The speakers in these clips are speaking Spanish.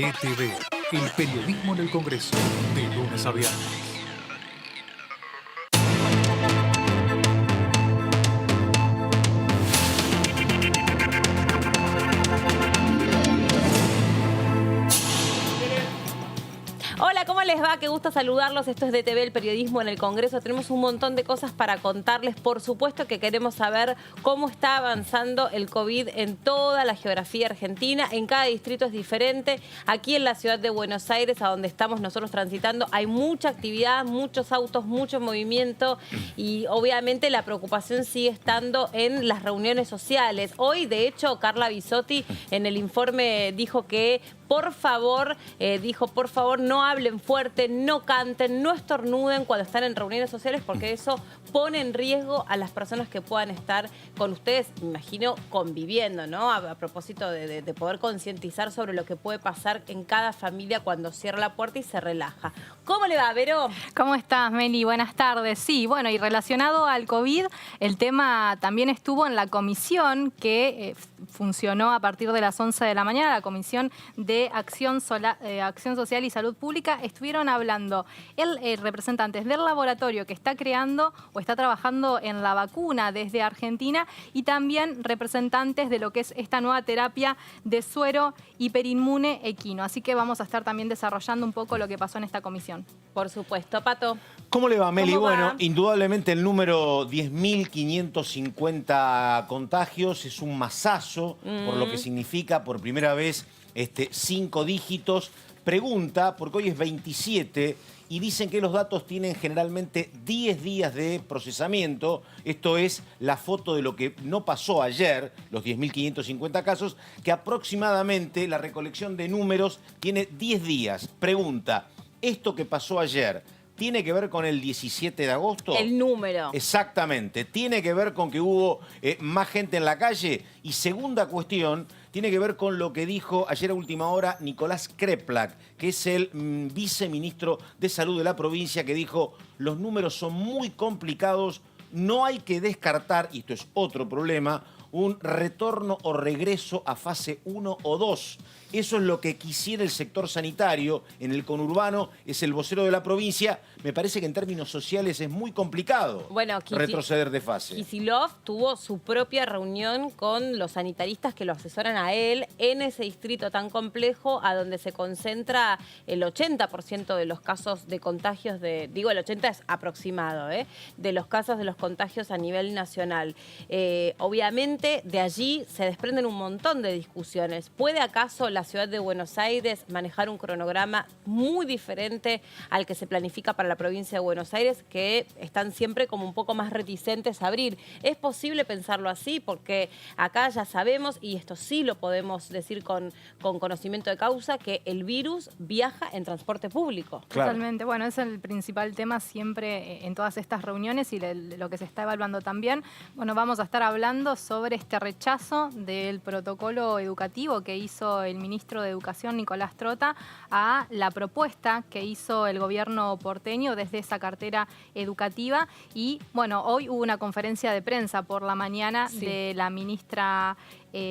DTV, el periodismo en el Congreso, de lunes a viernes. Hola, ¿cómo les va? Qué gusto saludarlos. Esto es DTV, el periodismo en el Congreso. Tenemos un montón de cosas para contarles. Por supuesto que queremos saber cómo está avanzando el COVID en toda la geografía argentina. En cada distrito es diferente. Aquí en la ciudad de Buenos Aires, a donde estamos nosotros transitando, hay mucha actividad, muchos autos, mucho movimiento y obviamente la preocupación sigue estando en las reuniones sociales. Hoy, de hecho, Carla Bisotti en el informe dijo que por favor, no hablen fuerte, no canten, no estornuden cuando están en reuniones sociales porque eso pone en riesgo a las personas que puedan estar con ustedes, me imagino, conviviendo, ¿no? A propósito de poder concientizar sobre lo que puede pasar en cada familia cuando cierra la puerta y se relaja. ¿Cómo le va, Vero? ¿Cómo estás, Meli? Buenas tardes. Sí, bueno, y relacionado al COVID, el tema también estuvo en la comisión que funcionó a partir de las 11 de la mañana, la Comisión de Acción Social y Salud Pública. Estuvieron hablando representantes del laboratorio que está creando o está trabajando en la vacuna desde Argentina y también representantes de lo que es esta nueva terapia de suero hiperinmune equino. Así que vamos a estar también desarrollando un poco lo que pasó en esta comisión. Por supuesto. Pato. ¿Cómo le va, Meli? ¿Cómo va? Bueno, indudablemente el número 10.550 contagios es un masazo, por lo que significa por primera vez 5 dígitos. Pregunta, porque hoy es 27 y dicen que los datos tienen generalmente 10 días de procesamiento. Esto es la foto de lo que no pasó ayer, los 10.550 casos, que aproximadamente la recolección de números tiene 10 días. Pregunta, ¿esto que pasó ayer tiene que ver con el 17 de agosto? El número. Exactamente. ¿Tiene que ver con que hubo más gente en la calle? Y segunda cuestión, tiene que ver con lo que dijo ayer a última hora Nicolás Kreplak, que es el viceministro de Salud de la provincia, que dijo: los números son muy complicados, no hay que descartar, y esto es otro problema, un retorno o regreso a fase 1 o 2. Eso es lo que quisiera el sector sanitario en el conurbano, es el vocero de la provincia. Me parece que en términos sociales es muy complicado retroceder de fase. Kicillof tuvo su propia reunión con los sanitaristas que lo asesoran a él en ese distrito tan complejo a donde se concentra el 80% de los casos de contagios digo el 80 es aproximado, de los casos de los contagios a nivel nacional. Obviamente de allí se desprenden un montón de discusiones. ¿Puede acaso la ciudad de Buenos Aires manejar un cronograma muy diferente al que se planifica para la provincia de Buenos Aires, que están siempre como un poco más reticentes a abrir? ¿Es posible pensarlo así? Porque acá ya sabemos, y esto sí lo podemos decir con conocimiento de causa, que el virus viaja en transporte público. Claro. Totalmente. Bueno, es el principal tema siempre en todas estas reuniones y lo que se está evaluando también. Bueno, vamos a estar hablando sobre este rechazo del protocolo educativo que hizo el ministro de Educación, Nicolás Trota, a la propuesta que hizo el gobierno porteño desde esa cartera educativa. Y bueno, hoy hubo una conferencia de prensa por la mañana de la ministra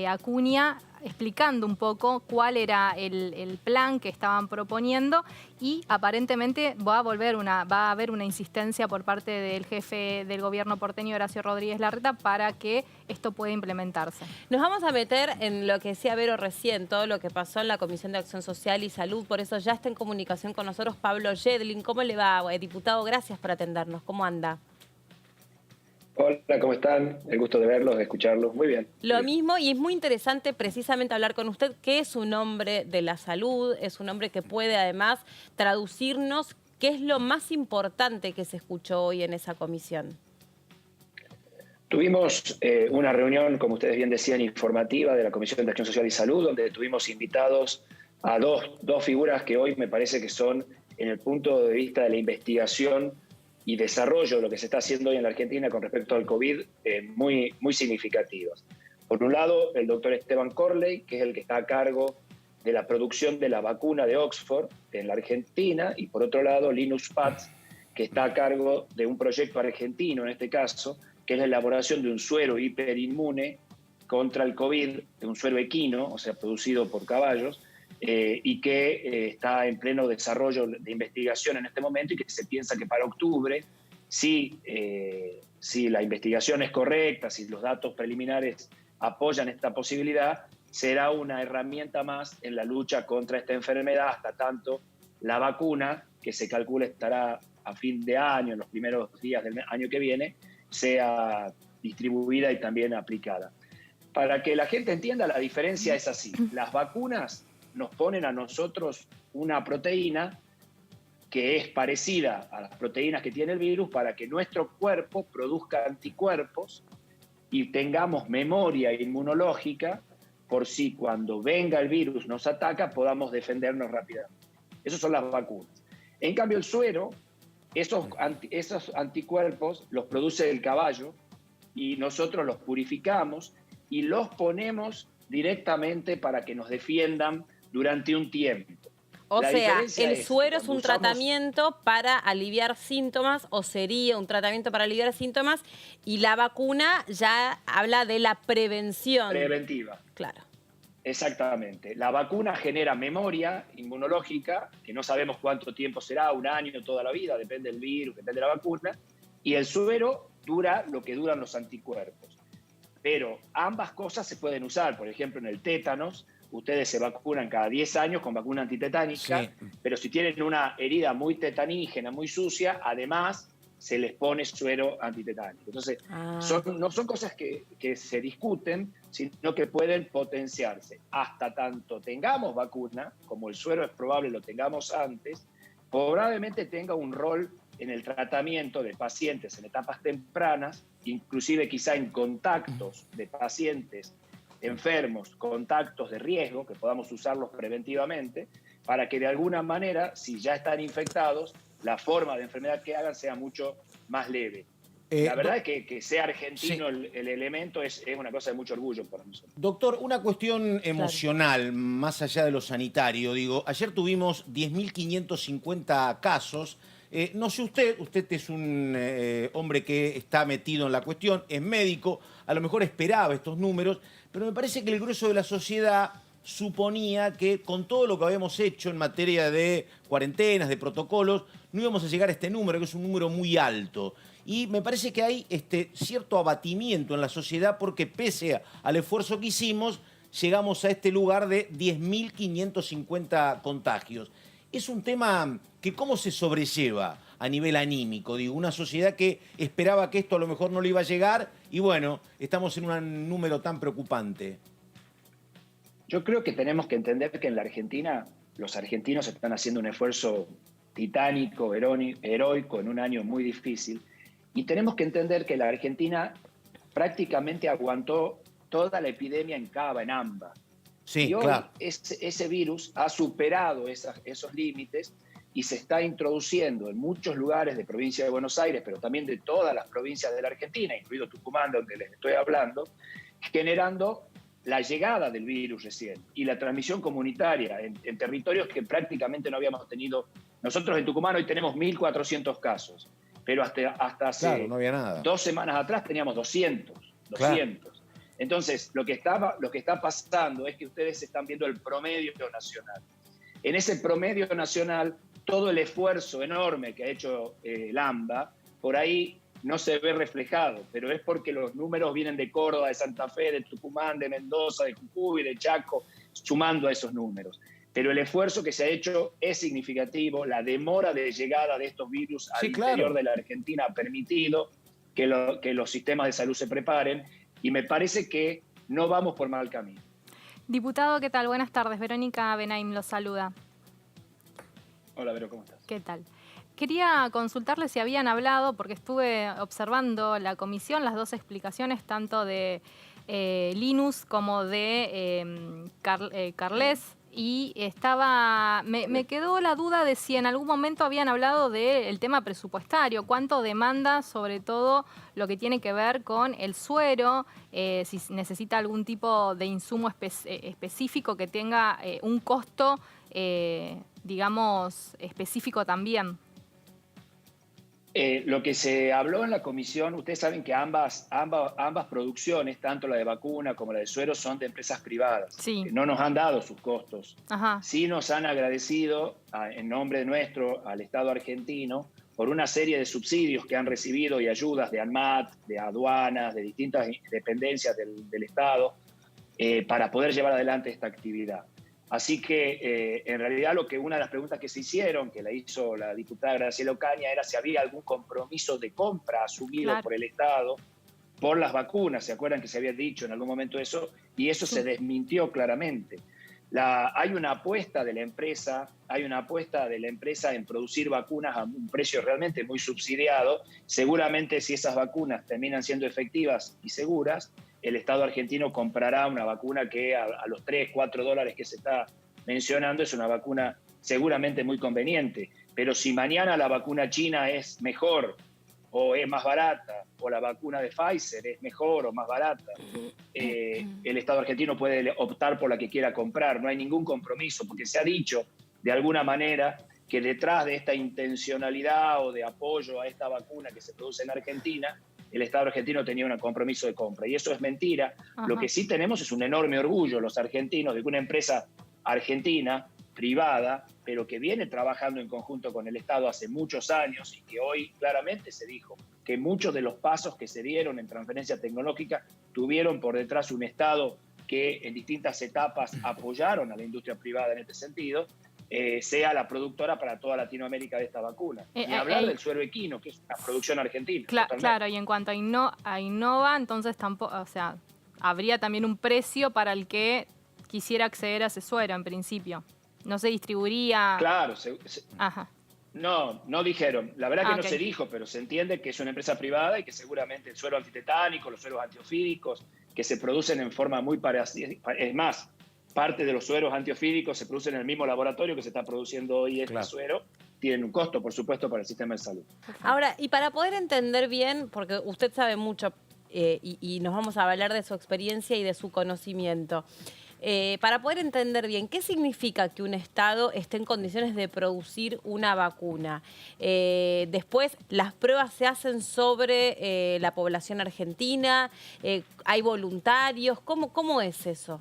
Acuña, explicando un poco cuál era el plan que estaban proponiendo y aparentemente va a haber una insistencia por parte del jefe del gobierno porteño, Horacio Rodríguez Larreta, para que esto pueda implementarse. Nos vamos a meter en lo que decía Vero recién, todo lo que pasó en la Comisión de Acción Social y Salud, por eso ya está en comunicación con nosotros Pablo Yedlin. ¿Cómo le va, diputado? Gracias por atendernos. ¿Cómo anda? Hola, ¿cómo están? El gusto de verlos, de escucharlos. Muy bien. Lo mismo, y es muy interesante precisamente hablar con usted, que es un hombre de la salud, es un hombre que puede además traducirnos qué es lo más importante que se escuchó hoy en esa comisión. Tuvimos una reunión, como ustedes bien decían, informativa de la Comisión de Acción Social y Salud, donde tuvimos invitados a dos figuras que hoy me parece que son, en el punto de vista de la investigación y desarrollo de lo que se está haciendo hoy en la Argentina con respecto al COVID, muy significativos. Por un lado, el doctor Esteban Corley, que es el que está a cargo de la producción de la vacuna de Oxford en la Argentina, y por otro lado, Linus Patz, que está a cargo de un proyecto argentino, en este caso, que es la elaboración de un suero hiperinmune contra el COVID, de un suero equino, o sea, producido por caballos, y que está en pleno desarrollo de investigación en este momento y que se piensa que para octubre, si la investigación es correcta, si los datos preliminares apoyan esta posibilidad, será una herramienta más en la lucha contra esta enfermedad, hasta tanto la vacuna, que se calcula estará a fin de año, en los primeros días del año que viene, sea distribuida y también aplicada. Para que la gente entienda, la diferencia es así. Las vacunas nos ponen a nosotros una proteína que es parecida a las proteínas que tiene el virus para que nuestro cuerpo produzca anticuerpos y tengamos memoria inmunológica por si cuando venga el virus nos ataca podamos defendernos rápidamente. Esas son las vacunas. En cambio, el suero, esos anticuerpos los produce el caballo y nosotros los purificamos y los ponemos directamente para que nos defiendan durante un tiempo. O La sea, diferencia el suero es cuando un tratamiento para aliviar síntomas, o sería un tratamiento para aliviar síntomas, y la vacuna ya habla de la prevención. Preventiva. Claro. Exactamente. La vacuna genera memoria inmunológica, que no sabemos cuánto tiempo será, un año, toda la vida, depende del virus, depende de la vacuna, y el suero dura lo que duran los anticuerpos. Pero ambas cosas se pueden usar. Por ejemplo, en el tétanos, ustedes se vacunan cada 10 años con vacuna antitetánica, Sí. pero si tienen una herida muy tetanígena, muy sucia, además se les pone suero antitetánico. Entonces, no son cosas que se discuten, sino que pueden potenciarse. Hasta tanto tengamos vacuna, como el suero es probable lo tengamos antes, probablemente tenga un rol en el tratamiento de pacientes en etapas tempranas, inclusive quizá en contactos de pacientes enfermos, contactos de riesgo, que podamos usarlos preventivamente, para que de alguna manera, si ya están infectados, la forma de enfermedad que hagan sea mucho más leve. La verdad es que sea argentino Sí. el elemento es una cosa de mucho orgullo para nosotros. Doctor, una cuestión emocional, más allá de lo sanitario. Digo, ayer tuvimos 10.550 casos. No sé usted es un hombre que está metido en la cuestión, es médico, a lo mejor esperaba estos números, pero me parece que el grueso de la sociedad suponía que con todo lo que habíamos hecho en materia de cuarentenas, de protocolos, no íbamos a llegar a este número, que es un número muy alto. Y me parece que hay cierto abatimiento en la sociedad porque pese al esfuerzo que hicimos, llegamos a este lugar de 10.550 contagios. Es un tema que cómo se sobrelleva a nivel anímico, digo, una sociedad que esperaba que esto a lo mejor no le iba a llegar y bueno, estamos en un número tan preocupante. Yo creo que tenemos que entender que en la Argentina los argentinos están haciendo un esfuerzo titánico, heroico, en un año muy difícil, y tenemos que entender que la Argentina prácticamente aguantó toda la epidemia en Cava, en AMBA. Sí, y hoy claro. ese virus ha superado esos límites y se está introduciendo en muchos lugares de provincia de Buenos Aires, pero también de todas las provincias de la Argentina, incluido Tucumán, donde les estoy hablando, generando la llegada del virus recién y la transmisión comunitaria en territorios que prácticamente no habíamos tenido. Nosotros en Tucumán hoy tenemos 1.400 casos, pero hasta hace Claro, no había nada. 2 semanas atrás teníamos 200. Claro. Entonces, lo que está pasando es que ustedes están viendo el promedio nacional. En ese promedio nacional, todo el esfuerzo enorme que ha hecho el AMBA, por ahí no se ve reflejado, pero es porque los números vienen de Córdoba, de Santa Fe, de Tucumán, de Mendoza, de Jujuy, de Chaco, sumando a esos números. Pero el esfuerzo que se ha hecho es significativo, la demora de llegada de estos virus al interior de la Argentina ha permitido que los sistemas de salud se preparen y me parece que no vamos por mal camino. Diputado, ¿qué tal? Buenas tardes. Verónica Benaim los saluda. Hola, Vero, ¿cómo estás? ¿Qué tal? Quería consultarle si habían hablado, porque estuve observando la comisión, las dos explicaciones, tanto de Linus como de Carles, y me quedó la duda de si en algún momento habían hablado del tema presupuestario, cuánto demanda, sobre todo lo que tiene que ver con el suero, si necesita algún tipo de insumo específico que tenga un costo, digamos, específico también. Lo que se habló en la comisión, ustedes saben que ambas producciones, tanto la de vacuna como la de suero, son de empresas privadas. Sí. No nos han dado sus costos. Ajá. Sí nos han agradecido, en nombre nuestro, al Estado argentino, por una serie de subsidios que han recibido y ayudas de ANMAT, de aduanas, de distintas dependencias del Estado, para poder llevar adelante esta actividad. Así que, en realidad, una de las preguntas que se hicieron, que la hizo la diputada Graciela Ocaña, era si había algún compromiso de compra asumido por el Estado por las vacunas. ¿Se acuerdan que se había dicho en algún momento eso? Y eso se desmintió claramente. Hay una apuesta de la empresa, en producir vacunas a un precio realmente muy subsidiado. Seguramente, si esas vacunas terminan siendo efectivas y seguras, el Estado argentino comprará una vacuna que a los 3, 4 dólares que se está mencionando es una vacuna seguramente muy conveniente. Pero si mañana la vacuna china es mejor o es más barata, o la vacuna de Pfizer es mejor o más barata, el Estado argentino puede optar por la que quiera comprar. No hay ningún compromiso, porque se ha dicho de alguna manera que detrás de esta intencionalidad o de apoyo a esta vacuna que se produce en Argentina, el Estado argentino tenía un compromiso de compra. Y eso es mentira. Ajá. Lo que sí tenemos es un enorme orgullo, los argentinos, de que una empresa argentina, privada, pero que viene trabajando en conjunto con el Estado hace muchos años y que hoy claramente se dijo que muchos de los pasos que se dieron en transferencia tecnológica tuvieron por detrás un Estado que en distintas etapas apoyaron a la industria privada en este sentido, sea la productora para toda Latinoamérica de esta vacuna. Ni hablar del suero equino, que es una producción argentina. Claro, y en cuanto a Innova, entonces tampoco, o sea, habría también un precio para el que quisiera acceder a ese suero en principio. No se distribuiría. Claro, Ajá. No dijeron. La verdad que no Ok. se dijo, pero se entiende que es una empresa privada y que seguramente el suero antitetánico, los sueros antiofídicos, que se producen en forma muy parecida. Es más, parte de los sueros antiofídicos se producen en el mismo laboratorio que se está produciendo hoy este suero. Tienen un costo, por supuesto, para el sistema de salud. Ahora, y para poder entender bien, porque usted sabe mucho y nos vamos a hablar de su experiencia y de su conocimiento. Para poder entender bien, ¿qué significa que un Estado esté en condiciones de producir una vacuna? Después, ¿las pruebas se hacen sobre la población argentina? ¿Hay voluntarios? ¿Cómo es eso?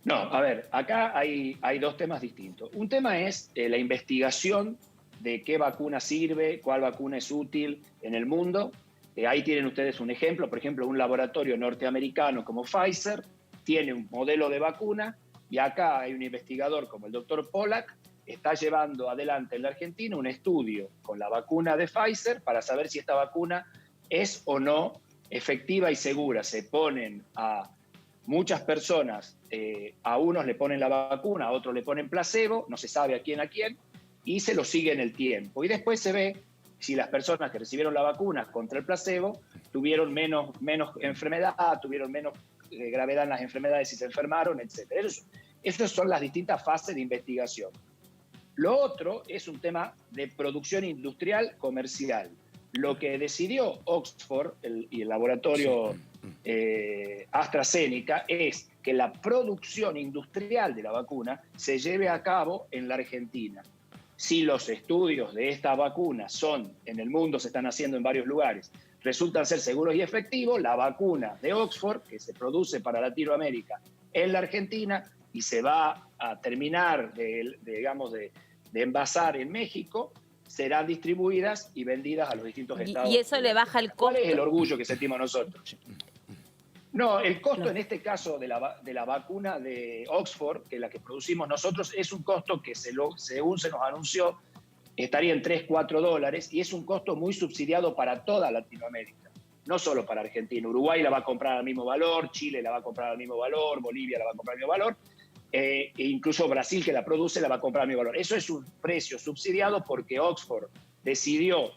No, a ver, acá hay dos temas distintos. Un tema es la investigación de qué vacuna sirve, cuál vacuna es útil en el mundo. Ahí tienen ustedes un ejemplo, por ejemplo, un laboratorio norteamericano como Pfizer tiene un modelo de vacuna y acá hay un investigador como el doctor Pollack, está llevando adelante en la Argentina un estudio con la vacuna de Pfizer para saber si esta vacuna es o no efectiva y segura. Se ponen a muchas personas, a unos le ponen la vacuna, a otros le ponen placebo, no se sabe a quién, y se lo sigue en el tiempo. Y después se ve si las personas que recibieron la vacuna contra el placebo tuvieron menos enfermedad, tuvieron menos gravedad en las enfermedades si se enfermaron, etc. Esas son las distintas fases de investigación. Lo otro es un tema de producción industrial comercial. Lo que decidió Oxford y el laboratorio AstraZeneca es que la producción industrial de la vacuna se lleve a cabo en la Argentina. Si los estudios de esta vacuna en el mundo se están haciendo en varios lugares, resultan ser seguros y efectivos, la vacuna de Oxford, que se produce para Latinoamérica en la Argentina y se va a terminar de envasar en México, serán distribuidas y vendidas a los distintos estados. ¿Y eso le baja el costo? ¿Cuál es el orgullo que sentimos nosotros? No, el costo en este caso de la vacuna de Oxford, que es la que producimos nosotros, es un costo que según se nos anunció, estaría en 3, 4 dólares y es un costo muy subsidiado para toda Latinoamérica, no solo para Argentina. Uruguay la va a comprar al mismo valor, Chile la va a comprar al mismo valor, Bolivia la va a comprar al mismo valor, e incluso Brasil, que la produce, la va a comprar al mismo valor. Eso es un precio subsidiado porque Oxford decidió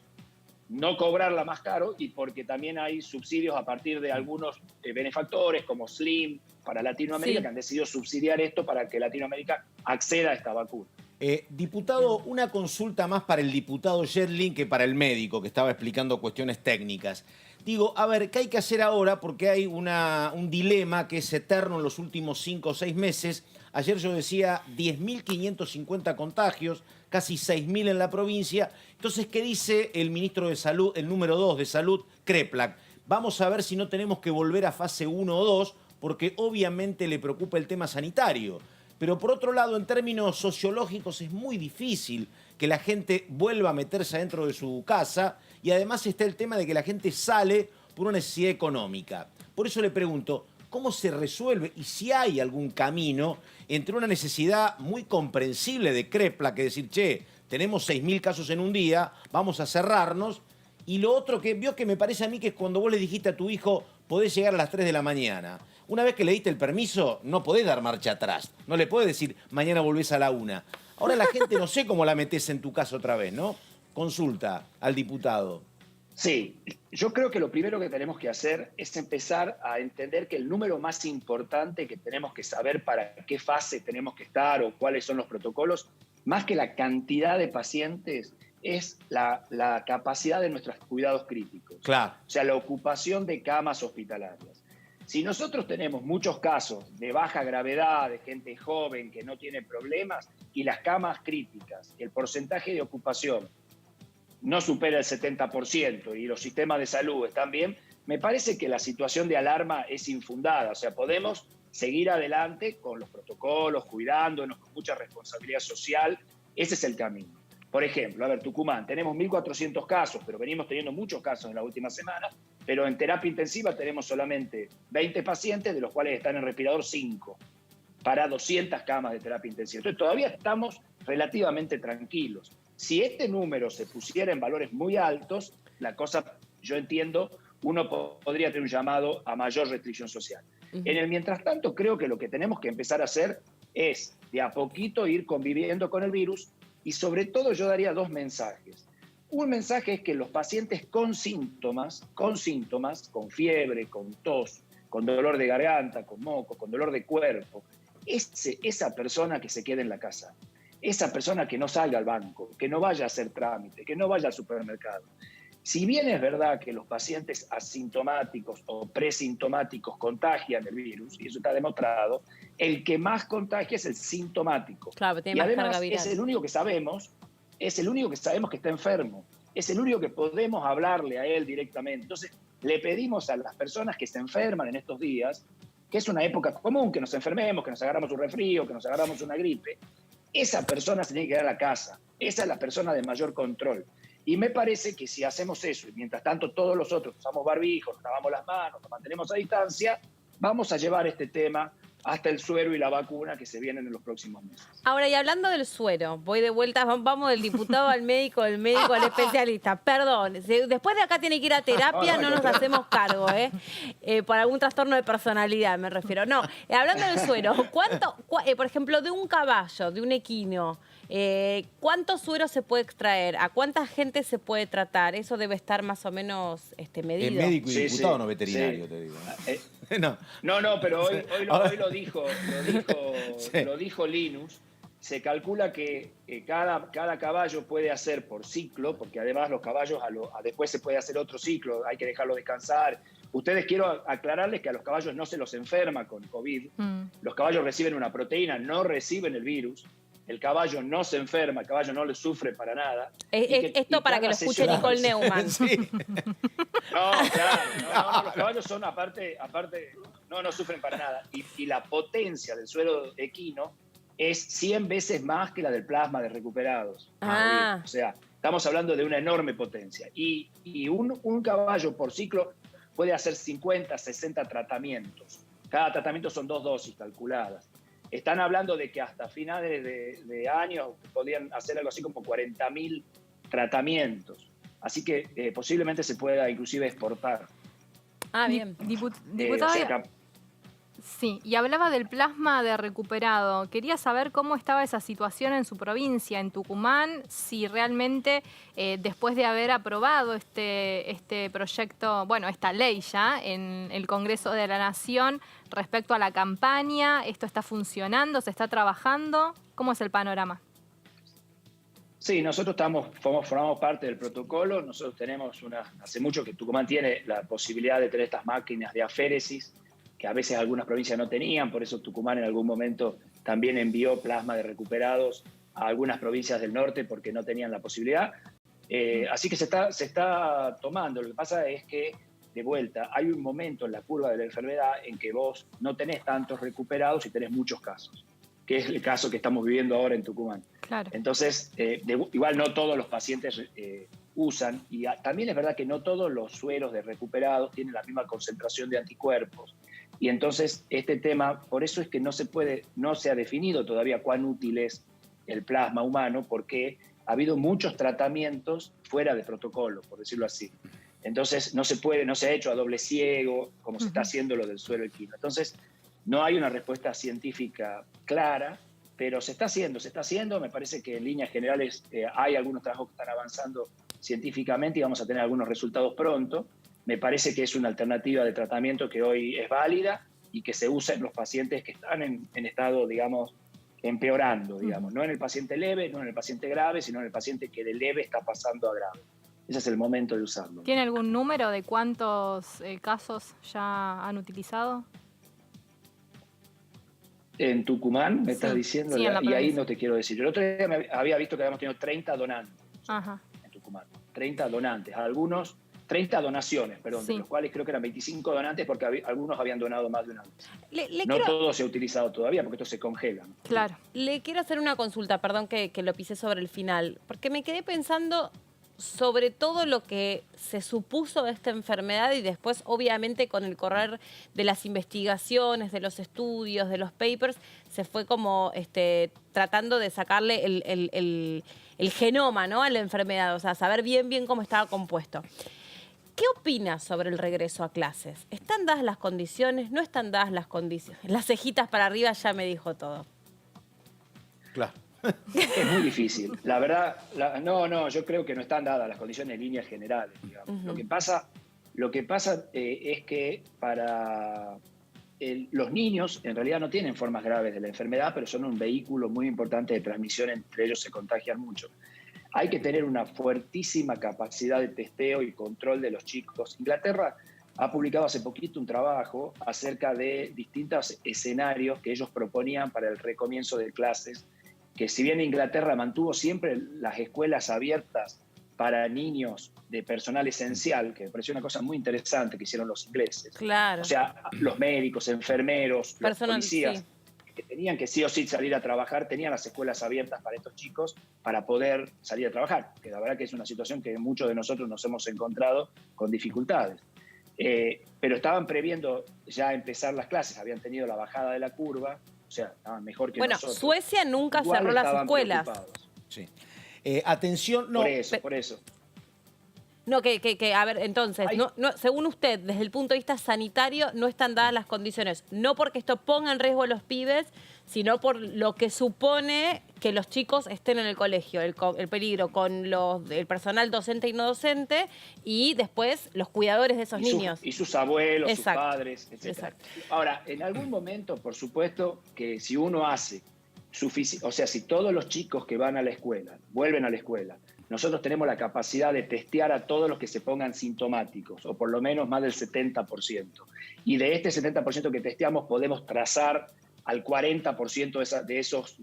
no cobrarla más caro y porque también hay subsidios a partir de algunos benefactores como Slim para Latinoamérica, que han decidido subsidiar esto para que Latinoamérica acceda a esta vacuna. Diputado, una consulta más para el diputado Yedlin que para el médico que estaba explicando cuestiones técnicas. Digo, a ver, ¿qué hay que hacer ahora? Porque hay un dilema que es eterno en los últimos 5 o 6 meses. Ayer yo decía 10.550 contagios, casi 6.000 en la provincia. Entonces, ¿qué dice el ministro de Salud, el número 2 de Salud, Kreplak? Vamos a ver si no tenemos que volver a fase 1 o 2, porque obviamente le preocupa el tema sanitario. Pero por otro lado, en términos sociológicos, es muy difícil que la gente vuelva a meterse adentro de su casa, y además está el tema de que la gente sale por una necesidad económica. Por eso le pregunto, ¿cómo se resuelve y si hay algún camino entre una necesidad muy comprensible de Kreplak, que decir, che, tenemos 6.000 casos en un día, vamos a cerrarnos, y lo otro que vio que me parece a mí que es cuando vos le dijiste a tu hijo, podés llegar a las 3 de la mañana. Una vez que le diste el permiso, no podés dar marcha atrás. No le podés decir, mañana volvés a la 1. Ahora la gente no sé cómo la metés en tu casa otra vez, ¿no? Consulta al diputado. Sí, yo creo que lo primero que tenemos que hacer es empezar a entender que el número más importante que tenemos que saber para qué fase tenemos que estar o cuáles son los protocolos, más que la cantidad de pacientes, es la capacidad de nuestros cuidados críticos. Claro. O sea, la ocupación de camas hospitalarias. Si nosotros tenemos muchos casos de baja gravedad, de gente joven que no tiene problemas, y las camas críticas, el porcentaje de ocupación no supera el 70% y los sistemas de salud están bien, me parece que la situación de alarma es infundada. O sea, podemos seguir adelante con los protocolos, cuidándonos, con mucha responsabilidad social. Ese es el camino. Por ejemplo, a ver, Tucumán, tenemos 1.400 casos, pero venimos teniendo muchos casos en las últimas semanas, pero en terapia intensiva tenemos solamente 20 pacientes, de los cuales están en respirador 5, para 200 camas de terapia intensiva. Entonces todavía estamos relativamente tranquilos. Si este número se pusiera en valores muy altos, la cosa, yo entiendo, uno podría tener un llamado a mayor restricción social. En el mientras tanto, creo que lo que tenemos que empezar a hacer es de a poquito ir conviviendo con el virus, y sobre todo yo daría 2 mensajes. Un mensaje es que los pacientes con síntomas, con fiebre, con tos, con dolor de garganta, con moco, con dolor de cuerpo, esa persona que se quede en la casa, esa persona que no salga al banco, que no vaya a hacer trámite, que no vaya al supermercado. Si bien es verdad que los pacientes asintomáticos o presintomáticos contagian el virus, y eso está demostrado, el que más contagia es el sintomático. Claro, tiene y más además carga viral. es el único que sabemos que está enfermo. Es el único que podemos hablarle a él directamente. Entonces, le pedimos a las personas que se enferman en estos días, que es una época común, que nos enfermemos, que nos agarramos un resfrío, que nos agarramos una gripe, esa persona se tiene que quedar a la casa. Esa es la persona de mayor control. Y me parece que si hacemos eso, y mientras tanto todos los otros usamos barbijos, nos lavamos las manos, nos mantenemos a distancia, vamos a llevar este tema hasta el suero y la vacuna que se vienen en los próximos meses. Ahora, y hablando del suero, voy de vuelta, vamos del diputado al médico, del médico al especialista. Perdón, después de acá tiene que ir a terapia, no nos hacemos cargo, por algún trastorno de personalidad me refiero. No, hablando del suero, por ejemplo, de un caballo, de un equino, ¿cuánto suero se puede extraer? ¿A cuánta gente se puede tratar? Eso debe estar más o menos medido. Es médico y Sí, diputado, sí, no veterinario, sí. te digo. No, pero hoy lo dijo Sí. lo dijo Linus. Se calcula que cada caballo puede hacer por ciclo, porque además los caballos después se puede hacer otro ciclo, hay que dejarlo descansar. Ustedes, quiero aclararles que a los caballos no se los enferma con COVID. Los caballos reciben una proteína, no reciben el virus. El caballo no se enferma, el caballo no le sufre para nada. Esto para que lo escuche Nicole Neumann. Sí. No, claro, los caballos son aparte, no sufren para nada. Y la potencia del suero equino es 100 veces más que la del plasma de recuperados. O sea, estamos hablando de una enorme potencia. Y un caballo por ciclo puede hacer 50, 60 tratamientos. Cada tratamiento son 2 dosis calculadas. Están hablando de que hasta finales de año podrían hacer algo así como 40.000 tratamientos. Así que posiblemente se pueda inclusive exportar. Bien. Diputado, sí, y hablaba del plasma de recuperado. Quería saber cómo estaba esa situación en su provincia, en Tucumán, si realmente después de haber aprobado este proyecto, bueno, esta ley ya en el Congreso de la Nación respecto a la campaña, ¿esto está funcionando? ¿Se está trabajando? ¿Cómo es el panorama? Sí, nosotros formamos parte del protocolo. Nosotros tenemos hace mucho que Tucumán tiene la posibilidad de tener estas máquinas de aféresis, que a veces algunas provincias no tenían, por eso Tucumán en algún momento también envió plasma de recuperados a algunas provincias del norte porque no tenían la posibilidad. Así que se está tomando. Lo que pasa es que, de vuelta, hay un momento en la curva de la enfermedad en que vos no tenés tantos recuperados y tenés muchos casos, que es el caso que estamos viviendo ahora en Tucumán. Claro. Entonces, igual no todos los pacientes usan, y también es verdad que no todos los sueros de recuperados tienen la misma concentración de anticuerpos. Y entonces este tema, por eso es que no se ha definido todavía cuán útil es el plasma humano, porque ha habido muchos tratamientos fuera de protocolo, por decirlo así. Entonces no se ha hecho a doble ciego, como se está haciendo lo del suero equino. Entonces no hay una respuesta científica clara, pero se está haciendo. Me parece que en líneas generales hay algunos trabajos que están avanzando científicamente y vamos a tener algunos resultados pronto. Me parece que es una alternativa de tratamiento que hoy es válida y que se usa en los pacientes que están en estado, digamos, empeorando, digamos. No en el paciente leve, no en el paciente grave, sino en el paciente que de leve está pasando a grave. Ese es el momento de usarlo. ¿Tiene algún número de cuántos casos ya han utilizado? En Tucumán, me estás diciendo, sí, en la y ahí provincia. no te quiero decir. El otro día había visto que habíamos tenido 30 donantes Ajá. en Tucumán. 30 donantes, algunos 30 donaciones, perdón, Sí. de los cuales creo que eran 25 donantes porque algunos habían donado más de una vez. No quiero- todo se ha utilizado todavía porque esto se congela, ¿no? Claro. Le quiero hacer una consulta, perdón que lo pisé sobre el final, porque me quedé pensando sobre todo lo que se supuso de esta enfermedad y después, obviamente, con el correr de las investigaciones, de los estudios, de los papers, se fue como tratando de sacarle el genoma, ¿no?, a la enfermedad, o sea, saber bien cómo estaba compuesto. ¿Qué opinas sobre el regreso a clases? ¿Están dadas las condiciones? ¿No están dadas las condiciones? Las cejitas para arriba ya me dijo todo. Claro. Es muy difícil. La verdad, no, yo creo que no están dadas las condiciones en líneas generales, digamos. Lo que pasa es que para los niños en realidad no tienen formas graves de la enfermedad, pero son un vehículo muy importante de transmisión, entre ellos se contagian mucho. Hay que tener una fuertísima capacidad de testeo y control de los chicos. Inglaterra ha publicado hace poquito un trabajo acerca de distintos escenarios que ellos proponían para el recomienzo de clases, que si bien Inglaterra mantuvo siempre las escuelas abiertas para niños de personal esencial, que me pareció una cosa muy interesante que hicieron los ingleses. Claro. O sea, los médicos, enfermeros, los Personal, policías, sí. que tenían que sí o sí salir a trabajar, tenían las escuelas abiertas para estos chicos para poder salir a trabajar, que la verdad que es una situación que muchos de nosotros nos hemos encontrado con dificultades. Pero estaban previendo ya empezar las clases, habían tenido la bajada de la curva, o sea, estaban mejor que Bueno, nosotros. Suecia nunca Igual cerró las estaban escuelas. preocupados. Sí. Atención, no. Por eso. No, a ver, entonces, Ay. no, según usted, desde el punto de vista sanitario, no están dadas las condiciones. No porque esto ponga en riesgo a los pibes, sino por lo que supone que los chicos estén en el colegio, el peligro con el personal docente y no docente, y después los cuidadores de esos niños. Y sus abuelos, Exacto. sus padres, etc. Exacto. Ahora, en algún momento, por supuesto, que si uno hace o sea, si todos los chicos que van a la escuela, vuelven a la escuela, nosotros tenemos la capacidad de testear a todos los que se pongan sintomáticos, o por lo menos más del 70%. Y de este 70% que testeamos podemos trazar al 40% de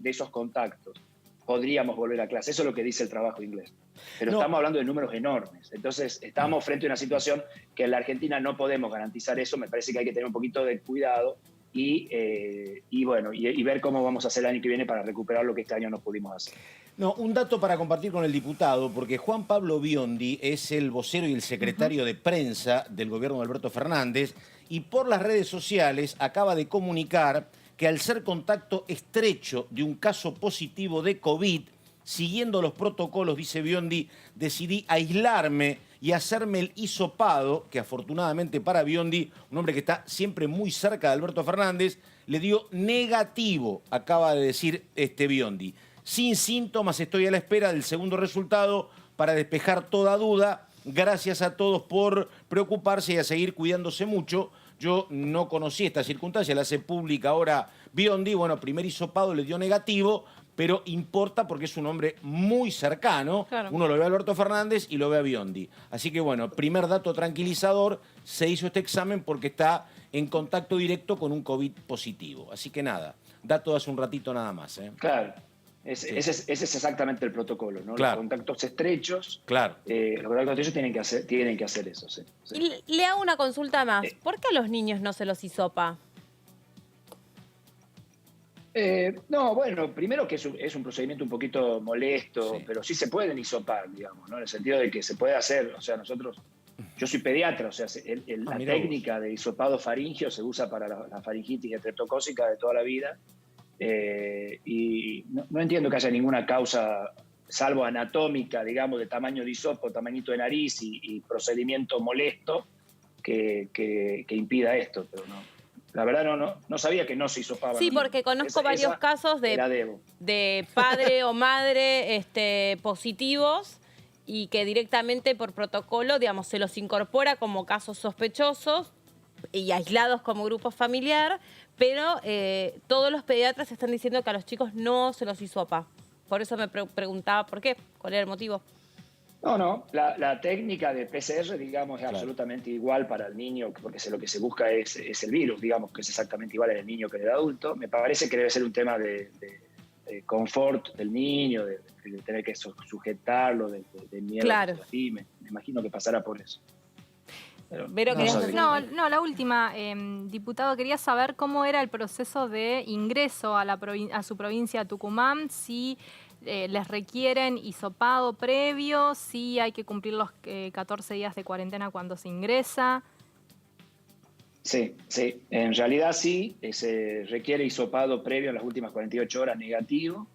esos contactos. Podríamos volver a clase. Eso es lo que dice el trabajo inglés. Pero estamos hablando de números enormes. Entonces, estamos frente a una situación que en la Argentina no podemos garantizar eso. Me parece que hay que tener un poquito de cuidado y ver cómo vamos a hacer el año que viene para recuperar lo que este año no pudimos hacer. No, un dato para compartir con el diputado, porque Juan Pablo Biondi es el vocero y el secretario de prensa del gobierno de Alberto Fernández y por las redes sociales acaba de comunicar que al ser contacto estrecho de un caso positivo de COVID, siguiendo los protocolos, dice Biondi, decidí aislarme y hacerme el hisopado, que afortunadamente para Biondi, un hombre que está siempre muy cerca de Alberto Fernández, le dio negativo, acaba de decir Biondi. Sin síntomas, estoy a la espera del segundo resultado para despejar toda duda. Gracias a todos por preocuparse y a seguir cuidándose mucho. Yo no conocí esta circunstancia, la hace pública ahora Biondi. Bueno, primer hisopado le dio negativo, pero importa porque es un hombre muy cercano. Claro. Uno lo ve a Alberto Fernández y lo ve a Biondi. Así que bueno, primer dato tranquilizador, se hizo este examen porque está en contacto directo con un COVID positivo. Así que nada, dato de hace un ratito nada más. Claro. Ese es exactamente el protocolo, ¿no? Claro. Los contactos estrechos, Claro. los contactos estrechos tienen que hacer eso, sí. Y le hago una consulta más. ¿Por qué a los niños no se los hisopa? No, bueno, primero que es un procedimiento un poquito molesto, Sí. pero sí se pueden hisopar, digamos, ¿no? En el sentido de que se puede hacer, o sea, yo soy pediatra, o sea, la mirá técnica de hisopado faríngeo se usa para la faringitis estreptocócica de toda la vida, y no entiendo que haya ninguna causa, salvo anatómica, digamos, de tamaño de hisopo, tamañito de nariz y procedimiento molesto que impida esto, pero no. La verdad no sabía que no se hisopaban. Sí, porque conozco varios casos de padre o madre positivos y que directamente por protocolo, digamos, se los incorpora como casos sospechosos y aislados como grupo familiar, pero todos los pediatras están diciendo que a los chicos no se los hisopa. Por eso me preguntaba por qué, cuál era el motivo. No, la técnica de PCR, digamos, es absolutamente igual para el niño, porque lo que se busca es el virus, digamos, que es exactamente igual en el niño que en el adulto. Me parece que debe ser un tema de confort del niño, de tener que sujetarlo, de miedo. Claro. Así, me imagino que pasará por eso. Vero, ¿querías sabía. decir? No, la última, diputado, quería saber cómo era el proceso de ingreso a su provincia Tucumán, si les requieren hisopado previo, si hay que cumplir los 14 días de cuarentena cuando se ingresa. Sí, en realidad sí, se requiere hisopado previo en las últimas 48 horas negativo.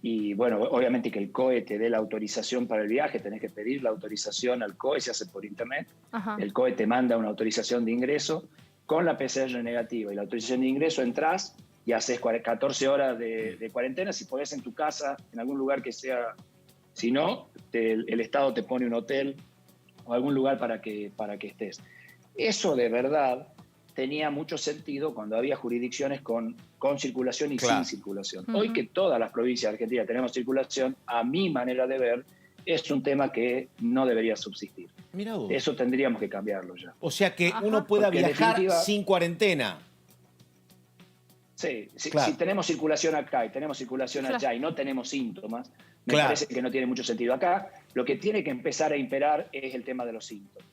Y bueno, obviamente que el COE te dé la autorización para el viaje, tenés que pedir la autorización al COE, se hace por internet. Ajá. El COE te manda una autorización de ingreso con la PCR negativa. Y la autorización de ingreso entras y haces 14 horas de cuarentena, si podés en tu casa, en algún lugar que sea. Si no, el Estado te pone un hotel o algún lugar para que estés. Eso de verdad tenía mucho sentido cuando había jurisdicciones con circulación y Claro. sin circulación. Ujú. Hoy que todas las provincias de Argentina tenemos circulación, a mi manera de ver, es un tema que no debería subsistir. Mirá vos. Eso tendríamos que cambiarlo ya. O sea que Ajá. uno pueda Porque en viajar definitiva- sin cuarentena. Sí, Claro. si tenemos circulación acá y tenemos circulación Claro. allá y no tenemos síntomas, me Claro. parece que no tiene mucho sentido acá. Lo que tiene que empezar a imperar es el tema de los síntomas.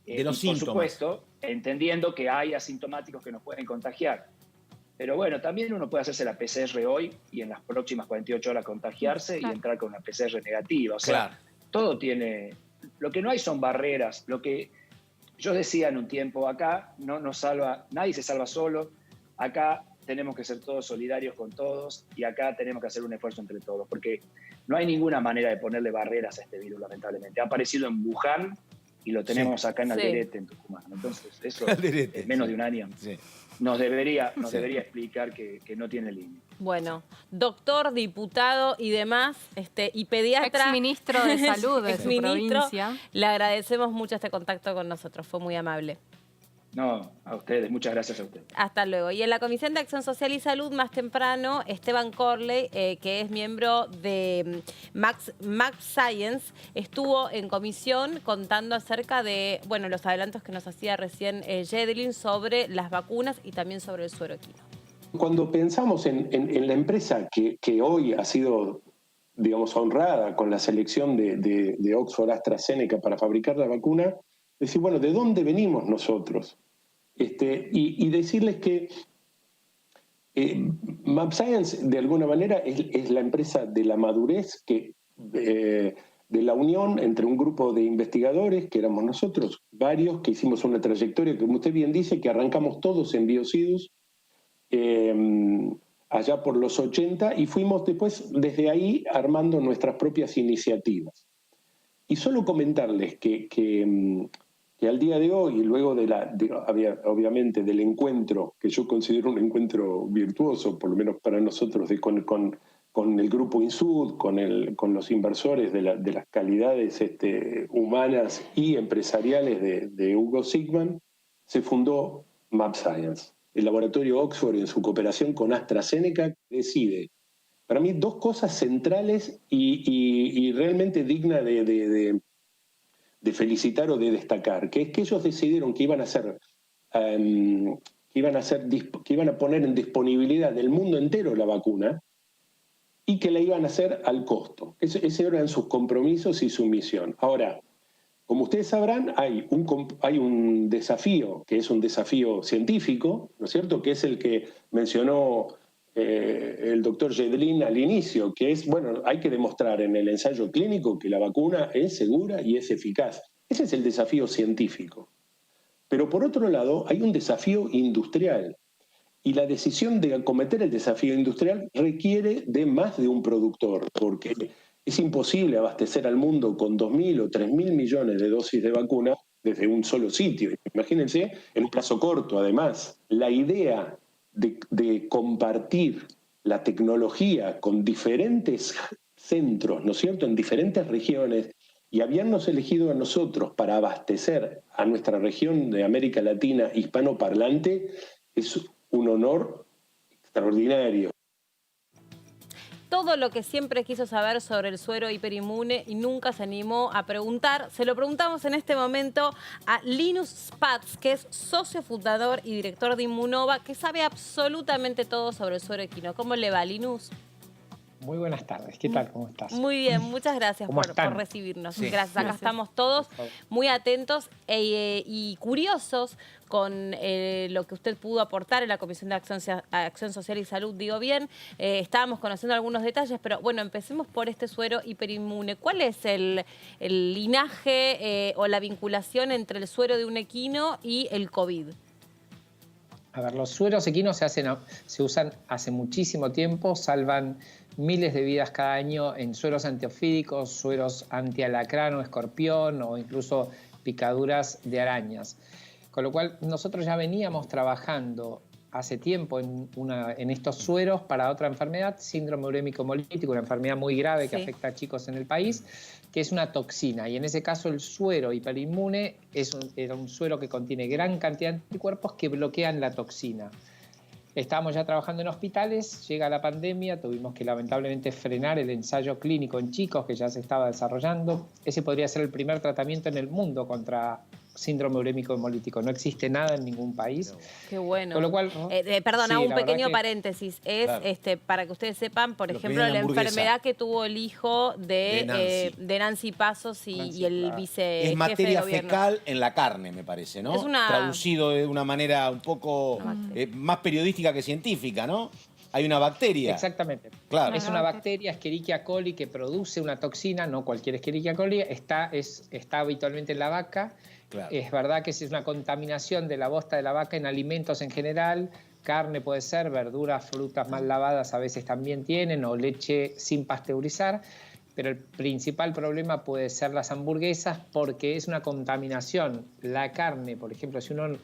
De los y por síntomas. supuesto, entendiendo que hay asintomáticos que nos pueden contagiar. Pero bueno, también uno puede hacerse la PCR hoy y en las próximas 48 horas contagiarse Claro. y entrar con una PCR negativa. O sea, Claro. todo tiene... Lo que no hay son barreras. Lo que yo decía en un tiempo, acá no nos salva, nadie se salva solo. Acá tenemos que ser todos solidarios con todos y acá tenemos que hacer un esfuerzo entre todos, porque no hay ninguna manera de ponerle barreras a este virus, lamentablemente. Ha aparecido en Wuhan y lo tenemos acá en Sí. Alderete, en Tucumán. Entonces, eso Alderete, en menos sí. de un año Sí. nos debería Sí. explicar que no tiene límite. Bueno, doctor, diputado y demás, y pediatra. Exministro de Salud de su exministro, provincia. le agradecemos mucho este contacto con nosotros, fue muy amable. No, a ustedes, muchas gracias a ustedes. Hasta luego. Y en la Comisión de Acción Social y Salud, más temprano, Esteban Corley, que es miembro de Max Science, estuvo en comisión contando acerca de los adelantos que nos hacía recién Yedelin sobre las vacunas y también sobre el suero equino. Cuando pensamos en la empresa que hoy ha sido, digamos, honrada con la selección de Oxford AstraZeneca para fabricar la vacuna, decir, bueno, ¿de dónde venimos nosotros? Y decirles que mAbxience, de alguna manera, es la empresa de la madurez, de la unión entre un grupo de investigadores, que éramos nosotros, varios, que hicimos una trayectoria, como usted bien dice, que arrancamos todos en Biocidus, allá por los 80, y fuimos después, desde ahí, armando nuestras propias iniciativas. Y solo comentarles que al día de hoy, luego obviamente del encuentro, que yo considero un encuentro virtuoso, por lo menos para nosotros, con el grupo INSUD, con los inversores de las calidades humanas y empresariales de Hugo Sigman, se fundó mAbxience. El laboratorio Oxford, en su cooperación con AstraZeneca, decide para mí dos cosas centrales y realmente digna de felicitar o de destacar, que es que ellos decidieron que iban a hacer, que iban a poner en disponibilidad del mundo entero la vacuna y que la iban a hacer al costo. Ese eran sus compromisos y su misión. Ahora, como ustedes sabrán, hay un desafío, que es un desafío científico, ¿no es cierto?, que es el que mencionó el doctor Yedlin al inicio, que es, bueno, hay que demostrar en el ensayo clínico que la vacuna es segura y es eficaz. Ese es el desafío científico. Pero por otro lado, hay un desafío industrial. Y la decisión de acometer el desafío industrial requiere de más de un productor, porque es imposible abastecer al mundo con 2.000 o 3.000 millones de dosis de vacuna desde un solo sitio. Imagínense, en un plazo corto, además. La idea de compartir la tecnología con diferentes centros, ¿no es cierto?, en diferentes regiones, y habernos elegido a nosotros para abastecer a nuestra región de América Latina hispanoparlante, es un honor extraordinario. Todo lo que siempre quiso saber sobre el suero hiperinmune y nunca se animó a preguntar, se lo preguntamos en este momento a Linus Spatz, que es socio fundador y director de Inmunova, que sabe absolutamente todo sobre el suero equino. ¿Cómo le va, Linus? Muy buenas tardes, ¿qué tal? ¿Cómo estás? Muy bien, muchas gracias por recibirnos. Sí. Gracias, acá estamos todos muy atentos y curiosos con lo que usted pudo aportar en la Comisión de Acción Social y Salud, digo bien. Estábamos conociendo algunos detalles, pero bueno, empecemos por este suero hiperinmune. ¿Cuál es el linaje o la vinculación entre el suero de un equino y el COVID? A ver, los sueros equinos se usan hace muchísimo tiempo, salvan miles de vidas cada año en sueros antiofídicos, sueros antialacrán o escorpión o incluso picaduras de arañas. Con lo cual nosotros ya veníamos trabajando hace tiempo en estos sueros para otra enfermedad, síndrome urémico hemolítico, una enfermedad muy grave que afecta a chicos en el país, que es una toxina. Y en ese caso el suero hiperinmune era un suero que contiene gran cantidad de anticuerpos que bloquean la toxina. Estábamos ya trabajando en hospitales, llega la pandemia, tuvimos que lamentablemente frenar el ensayo clínico en chicos que ya se estaba desarrollando. Ese podría ser el primer tratamiento en el mundo contra síndrome urémico hemolítico. No existe nada en ningún país. Qué bueno. Con lo cual, perdón, sí, hago un la pequeño verdad paréntesis. Es Claro. para que ustedes sepan, por Lo que ejemplo, viene la en la hamburguesa. enfermedad que tuvo el hijo De de Nancy Pasos y el claro. vice Es materia jefe de gobierno. fecal en la carne, me parece, ¿no? Es una- Traducido de una manera un poco más periodística que científica, ¿no? Hay una bacteria. Exactamente. Claro. Es una bacteria, Escherichia coli, que produce una toxina, no cualquier Escherichia coli, está habitualmente en la vaca. Claro. Es verdad que es una contaminación de la bosta de la vaca en alimentos en general, carne puede ser, verduras, frutas mal lavadas a veces también tienen, o leche sin pasteurizar, pero el principal problema puede ser las hamburguesas porque es una contaminación. La carne, por ejemplo, si uno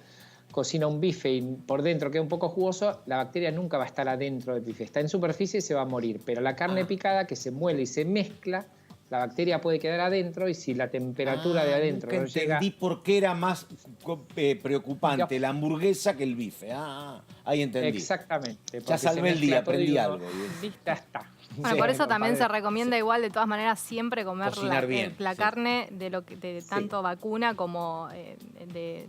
cocina un bife y por dentro queda un poco jugoso, la bacteria nunca va a estar adentro del bife. Está en superficie y se va a morir. Pero la carne picada que se muele y se mezcla, la bacteria puede quedar adentro y si la temperatura de adentro nunca no llega... entendí por qué era más preocupante la hamburguesa que el bife. Ahí entendí. Exactamente. Ya salvé el día, aprendí algo. Ya está. Bueno, por eso también se recomienda igual, de todas maneras, siempre comer Cocinar bien, la sí. carne de tanto vacuna como de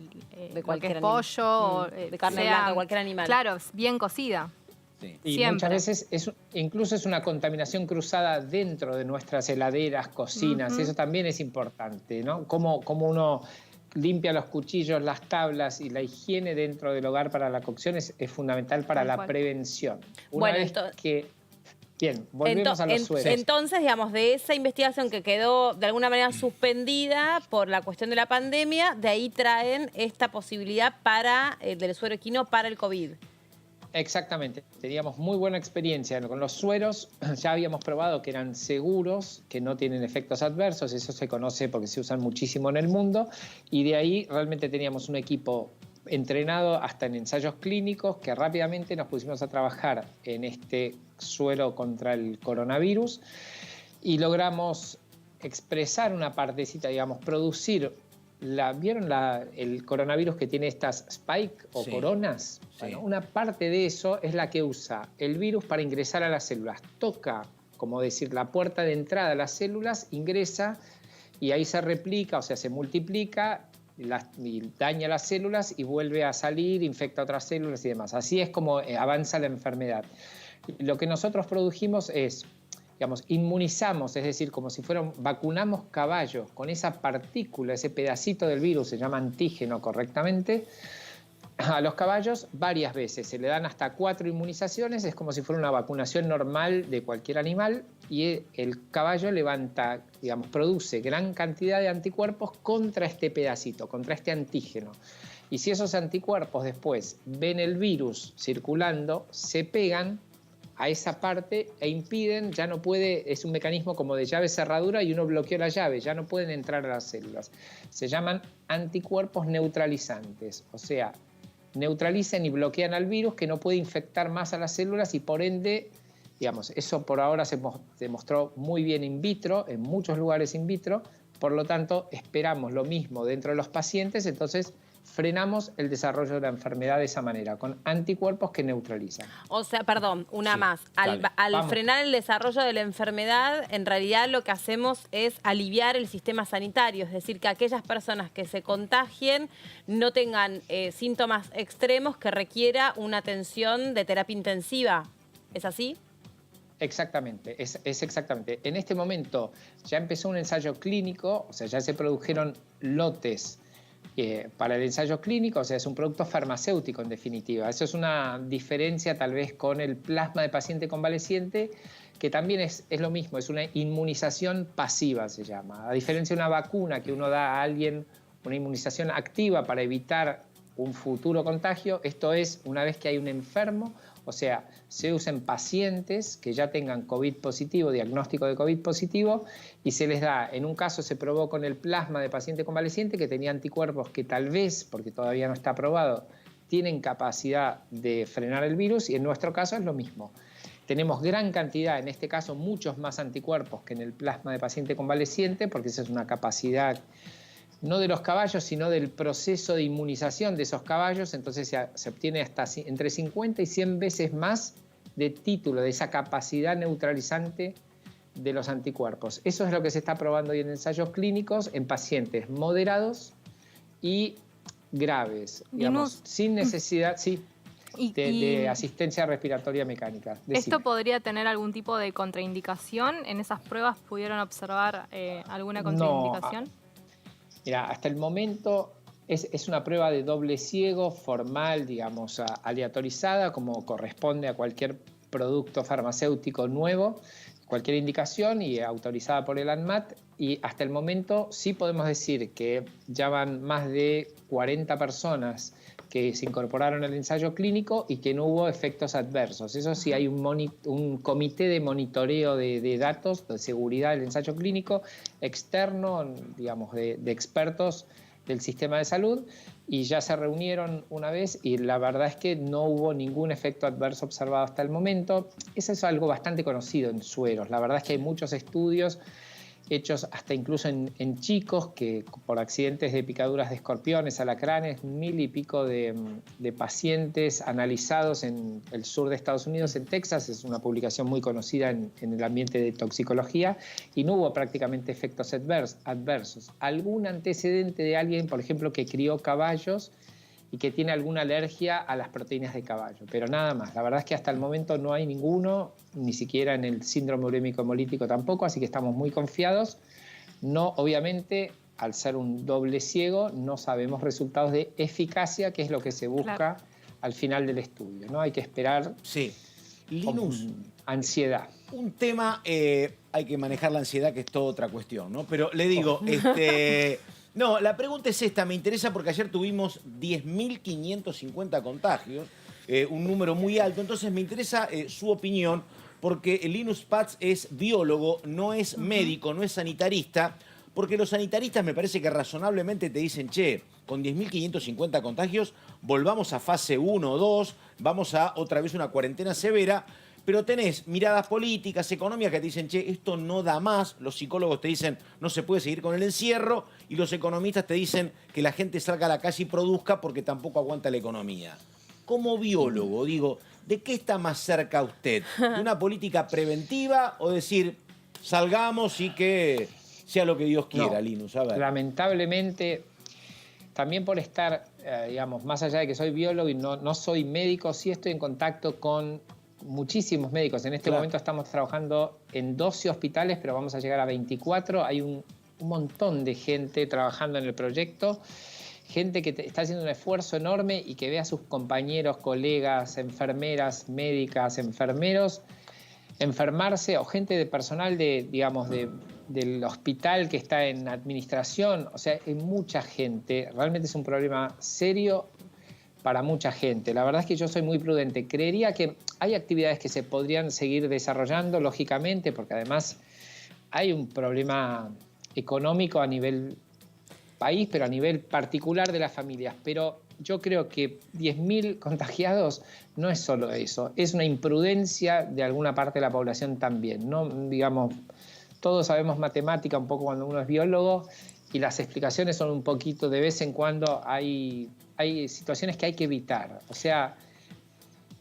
lo cualquier que es pollo o de carne blanca, cualquier animal. Claro, bien cocida. Sí. Y Siempre. muchas veces incluso es una contaminación cruzada dentro de nuestras heladeras, cocinas, y eso también es importante, ¿no? Cómo uno limpia los cuchillos, las tablas y la higiene dentro del hogar para la cocción es fundamental para Tal la cual. prevención. Una Bueno, vez que... Bien, volvemos a los sueros. Entonces, digamos, de esa investigación que quedó de alguna manera suspendida por la cuestión de la pandemia, de ahí traen esta posibilidad del suero equino para el COVID. Exactamente, teníamos muy buena experiencia con los sueros, ya habíamos probado que eran seguros, que no tienen efectos adversos, eso se conoce porque se usan muchísimo en el mundo, y de ahí realmente teníamos un equipo entrenado hasta en ensayos clínicos que rápidamente nos pusimos a trabajar en este suero contra el coronavirus y logramos expresar una partecita, digamos, producir ¿Vieron el coronavirus que tiene estas spike o Sí. coronas? Sí. Bueno, una parte de eso es la que usa el virus para ingresar a las células. Toca, como decir, la puerta de entrada a las células, ingresa y ahí se replica, o sea, se multiplica y daña las células y vuelve a salir, infecta otras células y demás. Así es como avanza la enfermedad. Lo que nosotros produjimos es, digamos, inmunizamos, es decir, como si vacunamos caballos con esa partícula, ese pedacito del virus, se llama antígeno correctamente, a los caballos varias veces. Se le dan hasta 4 inmunizaciones, es como si fuera una vacunación normal de cualquier animal, y el caballo levanta, digamos, produce gran cantidad de anticuerpos contra este pedacito, contra este antígeno. Y si esos anticuerpos después ven el virus circulando, se pegan a esa parte e impiden, ya no puede, es un mecanismo como de llave cerradura y uno bloqueó la llave, ya no pueden entrar a las células. Se llaman anticuerpos neutralizantes, o sea, neutralizan y bloquean al virus que no puede infectar más a las células y por ende, digamos, eso por ahora se demostró muy bien in vitro, en muchos lugares in vitro, por lo tanto esperamos lo mismo dentro de los pacientes, entonces frenamos el desarrollo de la enfermedad de esa manera, con anticuerpos que neutralizan. O sea, perdón, una Sí, más. Al vamos. frenar el desarrollo de la enfermedad, en realidad lo que hacemos es aliviar el sistema sanitario, es decir, que aquellas personas que se contagien no tengan síntomas extremos que requiera una atención de terapia intensiva. ¿Es así? Exactamente, es exactamente. En este momento ya empezó un ensayo clínico, o sea, ya se produjeron lotes para el ensayo clínico, o sea, es un producto farmacéutico en definitiva. Eso es una diferencia tal vez con el plasma de paciente convaleciente, que también es lo mismo, es una inmunización pasiva se llama. A diferencia de una vacuna que uno da a alguien, una inmunización activa para evitar un futuro contagio, esto es una vez que hay un enfermo, o sea, se usa en pacientes que ya tengan COVID positivo, diagnóstico de COVID positivo, y se les da, en un caso se probó con el plasma de paciente convaleciente que tenía anticuerpos que tal vez, porque todavía no está probado, tienen capacidad de frenar el virus, y en nuestro caso es lo mismo. Tenemos gran cantidad, en este caso muchos más anticuerpos que en el plasma de paciente convaleciente, porque esa es una capacidad no de los caballos, sino del proceso de inmunización de esos caballos, entonces se obtiene hasta entre 50 y 100 veces más de título, de esa capacidad neutralizante de los anticuerpos. Eso es lo que se está probando hoy en ensayos clínicos en pacientes moderados y graves, digamos, sin necesidad de asistencia respiratoria mecánica. ¿Esto podría tener algún tipo de contraindicación? ¿En esas pruebas pudieron observar alguna contraindicación? Mira, hasta el momento es una prueba de doble ciego, formal, digamos, aleatorizada, como corresponde a cualquier producto farmacéutico nuevo, cualquier indicación y autorizada por el ANMAT. Y hasta el momento sí podemos decir que ya van más de 40 personas que se incorporaron al ensayo clínico y que no hubo efectos adversos. Eso sí, hay un comité de monitoreo de datos, de seguridad del ensayo clínico, externo, digamos, de expertos del sistema de salud, y ya se reunieron una vez y la verdad es que no hubo ningún efecto adverso observado hasta el momento. Eso es algo bastante conocido en sueros. La verdad es que hay muchos estudios hechos hasta incluso en chicos que por accidentes de picaduras de escorpiones, alacranes, 1000 y pico de pacientes analizados en el sur de Estados Unidos, en Texas. Es una publicación muy conocida en el ambiente de toxicología y no hubo prácticamente efectos adversos. Algún antecedente de alguien, por ejemplo, que crió caballos y que tiene alguna alergia a las proteínas de caballo, pero nada más. La verdad es que hasta el momento no hay ninguno, ni siquiera en el síndrome urémico hemolítico tampoco, así que estamos muy confiados. No, obviamente, al ser un doble ciego, no sabemos resultados de eficacia, que es lo que se busca al final del estudio, ¿no? Hay que esperar Linus, ansiedad. Un tema, hay que manejar la ansiedad, que es toda otra cuestión, ¿no? Pero le digo, no, la pregunta es esta, me interesa porque ayer tuvimos 10.550 contagios, un número muy alto, entonces me interesa su opinión, porque Linus Patz es biólogo, no es médico, no es sanitarista, porque los sanitaristas me parece que razonablemente te dicen, che, con 10.550 contagios, volvamos a fase 1 o 2, vamos a otra vez una cuarentena severa, pero tenés miradas políticas, económicas que te dicen, che, esto no da más. Los psicólogos te dicen, no se puede seguir con el encierro. Y los economistas te dicen que la gente salga a la calle y produzca porque tampoco aguanta la economía. Como biólogo, digo, ¿de qué está más cerca usted? ¿De una política preventiva o decir, salgamos y que sea lo que Dios quiera, No, Linus? A ver. lamentablemente, también por estar, digamos, más allá de que soy biólogo y no soy médico, sí estoy en contacto con muchísimos médicos. En este Claro. momento estamos trabajando en 12 hospitales, pero vamos a llegar a 24. Hay un montón de gente trabajando en el proyecto, gente que está haciendo un esfuerzo enorme y que ve a sus compañeros, colegas, enfermeras, médicas, enfermeros, enfermarse, o gente de personal del hospital que está en administración. O sea, hay mucha gente. Realmente es un problema serio para mucha gente. La verdad es que yo soy muy prudente. Creería que hay actividades que se podrían seguir desarrollando, lógicamente, porque además hay un problema económico a nivel país, pero a nivel particular de las familias. Pero yo creo que 10.000 contagiados no es solo eso, es una imprudencia de alguna parte de la población también, ¿no? Digamos, todos sabemos matemática un poco cuando uno es biólogo y las explicaciones son un poquito, de vez en cuando hay situaciones que hay que evitar. O sea,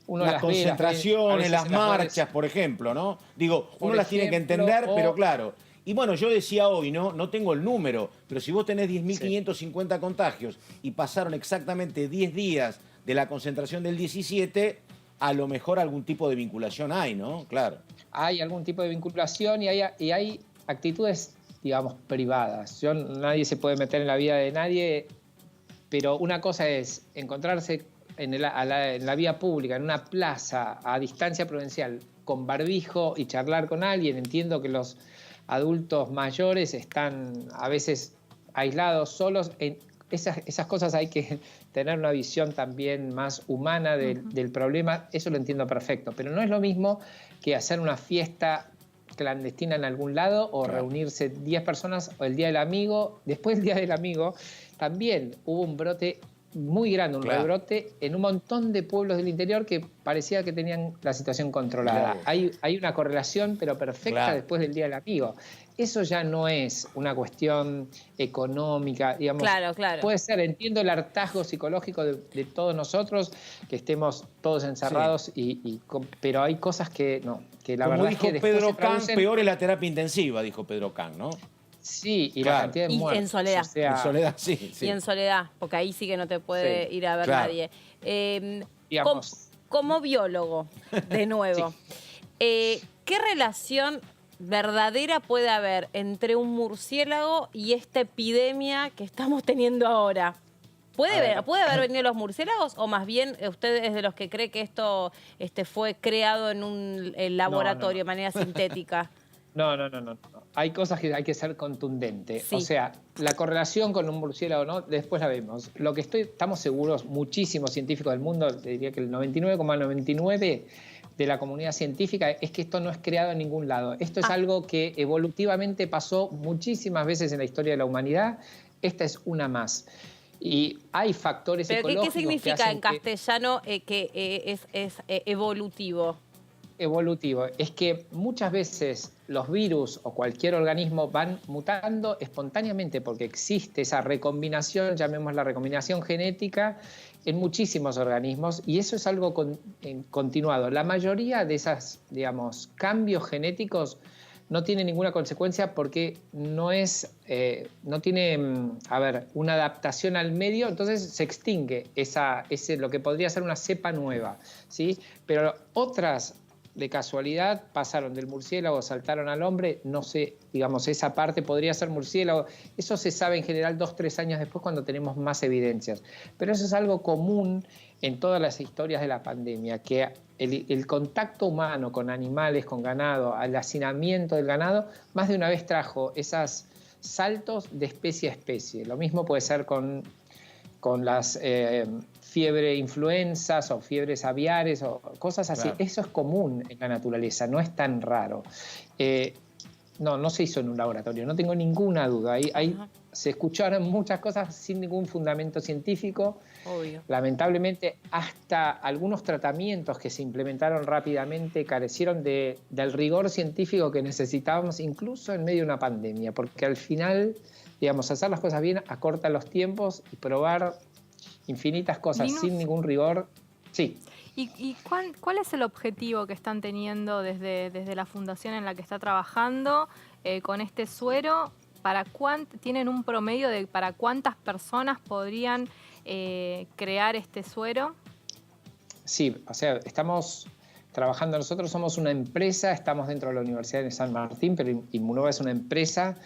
uno Las las ve, concentraciones, a veces las en las redes. marchas, por ejemplo, ¿no? Digo, Por uno las tiene que ejemplo, entender, o- pero claro. Y bueno, yo decía hoy, no tengo el número, pero si vos tenés 10.550 contagios y pasaron exactamente 10 días de la concentración del 17, a lo mejor algún tipo de vinculación hay, ¿no? Claro. Hay algún tipo de vinculación y hay actitudes, digamos, privadas. Nadie se puede meter en la vida de nadie, pero una cosa es encontrarse en la vía pública, en una plaza, a distancia prudencial, con barbijo y charlar con alguien. Entiendo que los adultos mayores están a veces aislados, solos. Esas cosas hay que tener una visión también más humana del problema. Eso lo entiendo perfecto, pero no es lo mismo que hacer una fiesta clandestina en algún lado o reunirse 10 personas o el Día del Amigo. Después del Día del Amigo también hubo un brote muy grande, un rebrote en un montón de pueblos del interior que parecía que tenían la situación controlada. Claro. Hay una correlación, pero perfecta, después del Día del Amigo. Eso ya no es una cuestión económica, digamos. Claro, claro. Puede ser, entiendo el hartazgo psicológico de todos nosotros, que estemos todos encerrados, pero hay cosas que no, que la Como verdad dijo es que después Pedro se Can, traducen- peor es la terapia intensiva, dijo Pedro Can, ¿no? Sí, y Claro. la cantidad de Y muertos. en soledad. O sea, En soledad, sí. Y en soledad, porque ahí sí que no te puede Sí, ir a ver claro. nadie. Digamos. Como biólogo, de nuevo, ¿qué relación verdadera puede haber entre un murciélago y esta epidemia que estamos teniendo ahora? ¿Puede haber venido los murciélagos o más bien usted es de los que cree que esto fue creado en un laboratorio de manera sintética? No. Hay cosas que hay que ser contundente. Sí. O sea, la correlación con un murciélago, ¿no? Después la vemos. Lo que estamos seguros, muchísimos científicos del mundo, diría que el 99,99 de la comunidad científica, es que esto no es creado en ningún lado. Esto es algo que evolutivamente pasó muchísimas veces en la historia de la humanidad. Esta es una más. Y hay factores ¿Pero qué ecológicos que significa hacen en castellano que es evolutivo? Evolutivo es que muchas veces los virus o cualquier organismo van mutando espontáneamente porque existe esa recombinación, llamémosla recombinación genética, en muchísimos organismos y eso es algo continuado. La mayoría de esos, digamos, cambios genéticos no tiene ninguna consecuencia porque no tiene, una adaptación al medio, entonces se extingue lo que podría ser una cepa nueva, ¿sí? Pero otras de casualidad pasaron del murciélago, saltaron al hombre, no sé, digamos, esa parte podría ser murciélago. Eso se sabe en general 2-3 años después cuando tenemos más evidencias. Pero eso es algo común en todas las historias de la pandemia, que el contacto humano con animales, con ganado, el hacinamiento del ganado, más de una vez trajo esos saltos de especie a especie. Lo mismo puede ser con las fiebre influenzas o fiebres aviares o cosas así. Claro. Eso es común en la naturaleza, no es tan raro. no se hizo en un laboratorio, no tengo ninguna duda. Se escucharon muchas cosas sin ningún fundamento científico. Obvio. Lamentablemente, hasta algunos tratamientos que se implementaron rápidamente carecieron del rigor científico que necesitábamos, incluso en medio de una pandemia, porque al final, digamos, hacer las cosas bien acorta los tiempos y probar infinitas cosas Linus, sin ningún rigor. Sí. ¿Y cuál es el objetivo que están teniendo desde la fundación en la que está trabajando con este suero? ¿Tienen un promedio de para cuántas personas podrían crear este suero? Sí, o sea, estamos trabajando, nosotros somos una empresa, estamos dentro de la Universidad de San Martín, pero Immunova es una empresa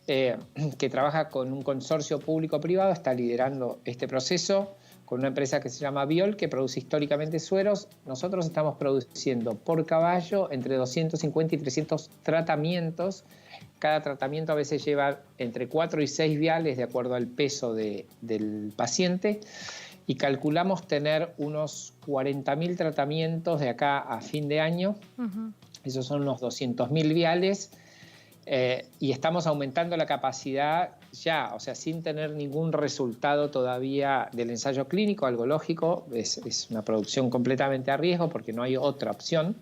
que trabaja con un consorcio público-privado, está liderando este proceso con una empresa que se llama Biol, que produce históricamente sueros. Nosotros estamos produciendo por caballo entre 250 y 300 tratamientos. Cada tratamiento a veces lleva entre 4 y 6 viales de acuerdo al peso del paciente, y calculamos tener unos 40.000 tratamientos de acá a fin de año. Esos son unos 200.000 viales. Y estamos aumentando la capacidad ya, o sea, sin tener ningún resultado todavía del ensayo clínico, algo lógico. Es una producción completamente a riesgo porque no hay otra opción.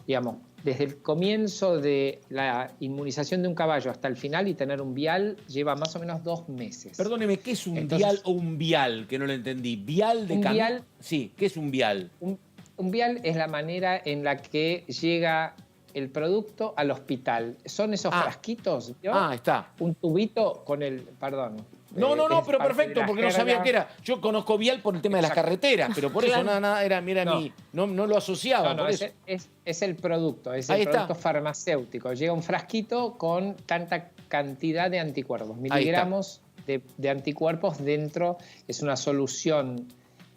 Digamos, desde el comienzo de la inmunización de un caballo hasta el final y tener un vial lleva más o menos 2 meses. Perdóneme, ¿qué es un vial o un vial? Que no lo entendí. ¿Vial de camino? Vial, sí, ¿qué es un vial? Un vial es la manera en la que llega el producto al hospital. Son esos frasquitos, ¿vio? Está. Un tubito con el... Perdón. No, pero parte perfecto, de la porque no jerga. sabía qué era. Yo conozco vial por el tema de las carreteras, pero por eso nada era no lo asociaba. No, por eso. es el producto, es Ahí el está. producto farmacéutico. Llega un frasquito con tanta cantidad de anticuerpos, miligramos de anticuerpos dentro. Es una solución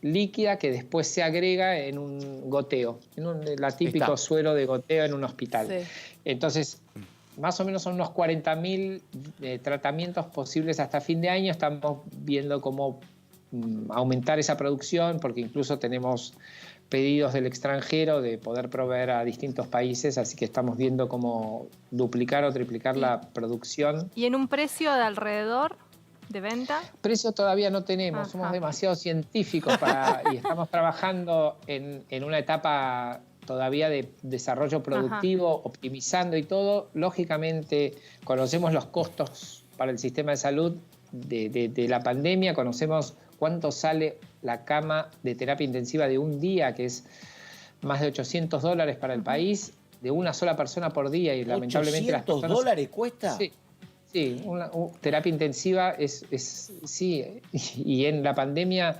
líquida que después se agrega en un goteo, la típico suero de goteo en un hospital. Sí. Entonces, más o menos son unos 40.000 tratamientos posibles hasta fin de año. Estamos viendo cómo aumentar esa producción, porque incluso tenemos pedidos del extranjero de poder proveer a distintos países, así que estamos viendo cómo duplicar o triplicar la producción. ¿Y en un precio de alrededor de venta? Precio todavía no tenemos, somos demasiado científicos y estamos trabajando en una etapa todavía de desarrollo productivo, optimizando y todo. Lógicamente conocemos los costos para el sistema de salud de la pandemia, conocemos cuánto sale la cama de terapia intensiva de un día, que es más de $800 para el país, de una sola persona por día, y lamentablemente las personas... ¿$800 cuesta? Sí, una terapia intensiva sí, y en la pandemia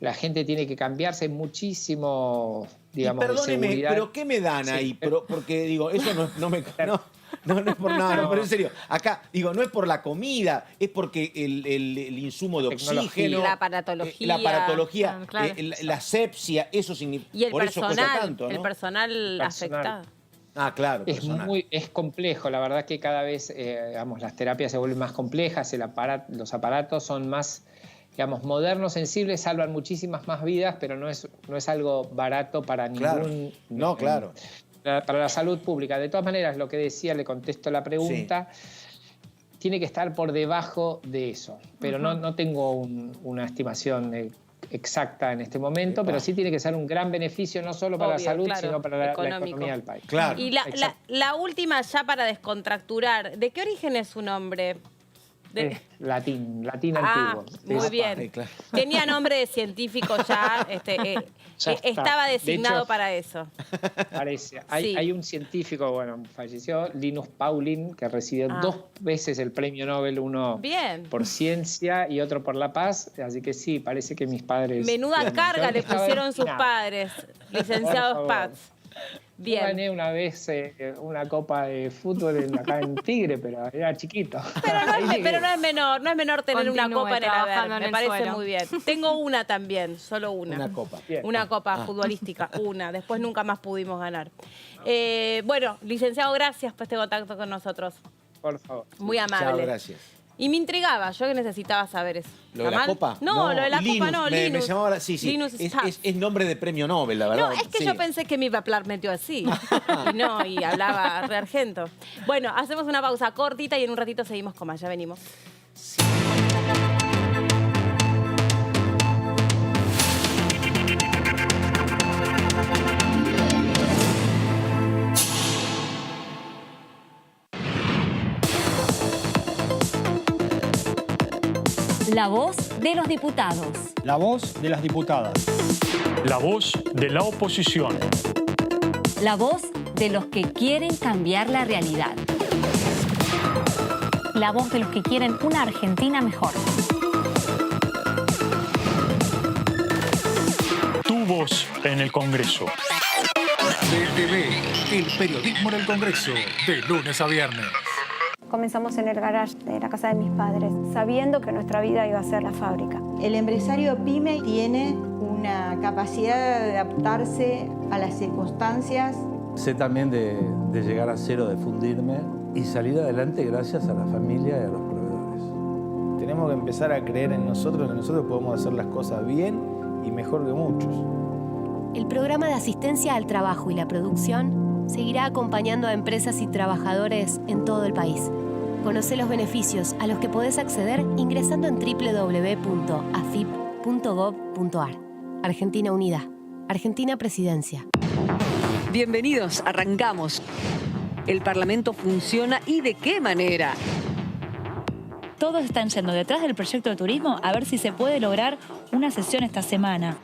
la gente tiene que cambiarse muchísimo, digamos, y perdóneme, de seguridad. ¿pero qué me dan ahí? Porque digo, eso no es por nada, pero en serio, acá, digo, no es por la comida, es porque el insumo de oxígeno, la aparatología, claro. La asepsia, eso significa. Y el por eso personal, cuesta tanto, ¿no? el personal afectado. Claro. Es complejo, la verdad que cada vez digamos, las terapias se vuelven más complejas, los aparatos son más, digamos, modernos, sensibles, salvan muchísimas más vidas, pero no es algo barato para ningún... Claro. Para la salud pública. De todas maneras, lo que decía, le contesto la pregunta, tiene que estar por debajo de eso, pero no tengo una estimación exacta en este momento, pero sí tiene que ser un gran beneficio, no solo para la salud, sino para la economía del país. Claro. Y la última, ya para descontracturar, ¿de qué origen es su nombre? Latín antiguo. Muy bien. Claro. Tenía nombre de científico ya, Ya está. estaba designado De hecho, para eso. Parece. Hay un científico, falleció, Linus Pauling, que recibió 2 veces el premio Nobel, uno por ciencia y otro por la paz, así que sí, parece que mis padres... Menuda carga le pusieron sus destinado. padres, licenciados Paz. Bien. Yo gané una vez una copa de fútbol acá en Tigre, pero era chiquito. Pero no es menor tener una Continúe copa en el trabajando haber. en Me el parece suelo. muy bien. Tengo una también, solo una. Una copa. Bien. Una copa futbolística, una. Después nunca más pudimos ganar. Bueno, licenciado, gracias por este contacto con nosotros. Por favor. Muy amable. Chao, gracias. Y me intrigaba, yo que necesitaba saber eso. ¿Lo de ¿Está la mal? copa? No, lo de la Linus, copa no, me Linus. llamaba sí, sí. Linus Schaff. Es nombre de premio Nobel, la verdad. No, es que Sí. yo pensé que me iba a hablar metió así. Y no, y hablaba re argento. Bueno, hacemos una pausa cortita y en un ratito seguimos con más. Ya venimos. La voz de los diputados. La voz de las diputadas. La voz de la oposición. La voz de los que quieren cambiar la realidad. La voz de los que quieren una Argentina mejor. Tu voz en el Congreso. DTV, el periodismo en el Congreso, de lunes a viernes. Comenzamos en el garage de la casa de mis padres, sabiendo que nuestra vida iba a ser la fábrica. El empresario pyme tiene una capacidad de adaptarse a las circunstancias. Sé también de llegar a cero, de fundirme y salir adelante gracias a la familia y a los proveedores. Tenemos que empezar a creer en nosotros, que nosotros podemos hacer las cosas bien y mejor que muchos. El programa de asistencia al trabajo y la producción seguirá acompañando a empresas y trabajadores en todo el país. Conoce los beneficios a los que podés acceder ingresando en www.afip.gov.ar. Argentina Unida. Argentina Presidencia. Bienvenidos, arrancamos. El Parlamento funciona y de qué manera. Todos están yendo detrás del proyecto de turismo a ver si se puede lograr una sesión esta semana.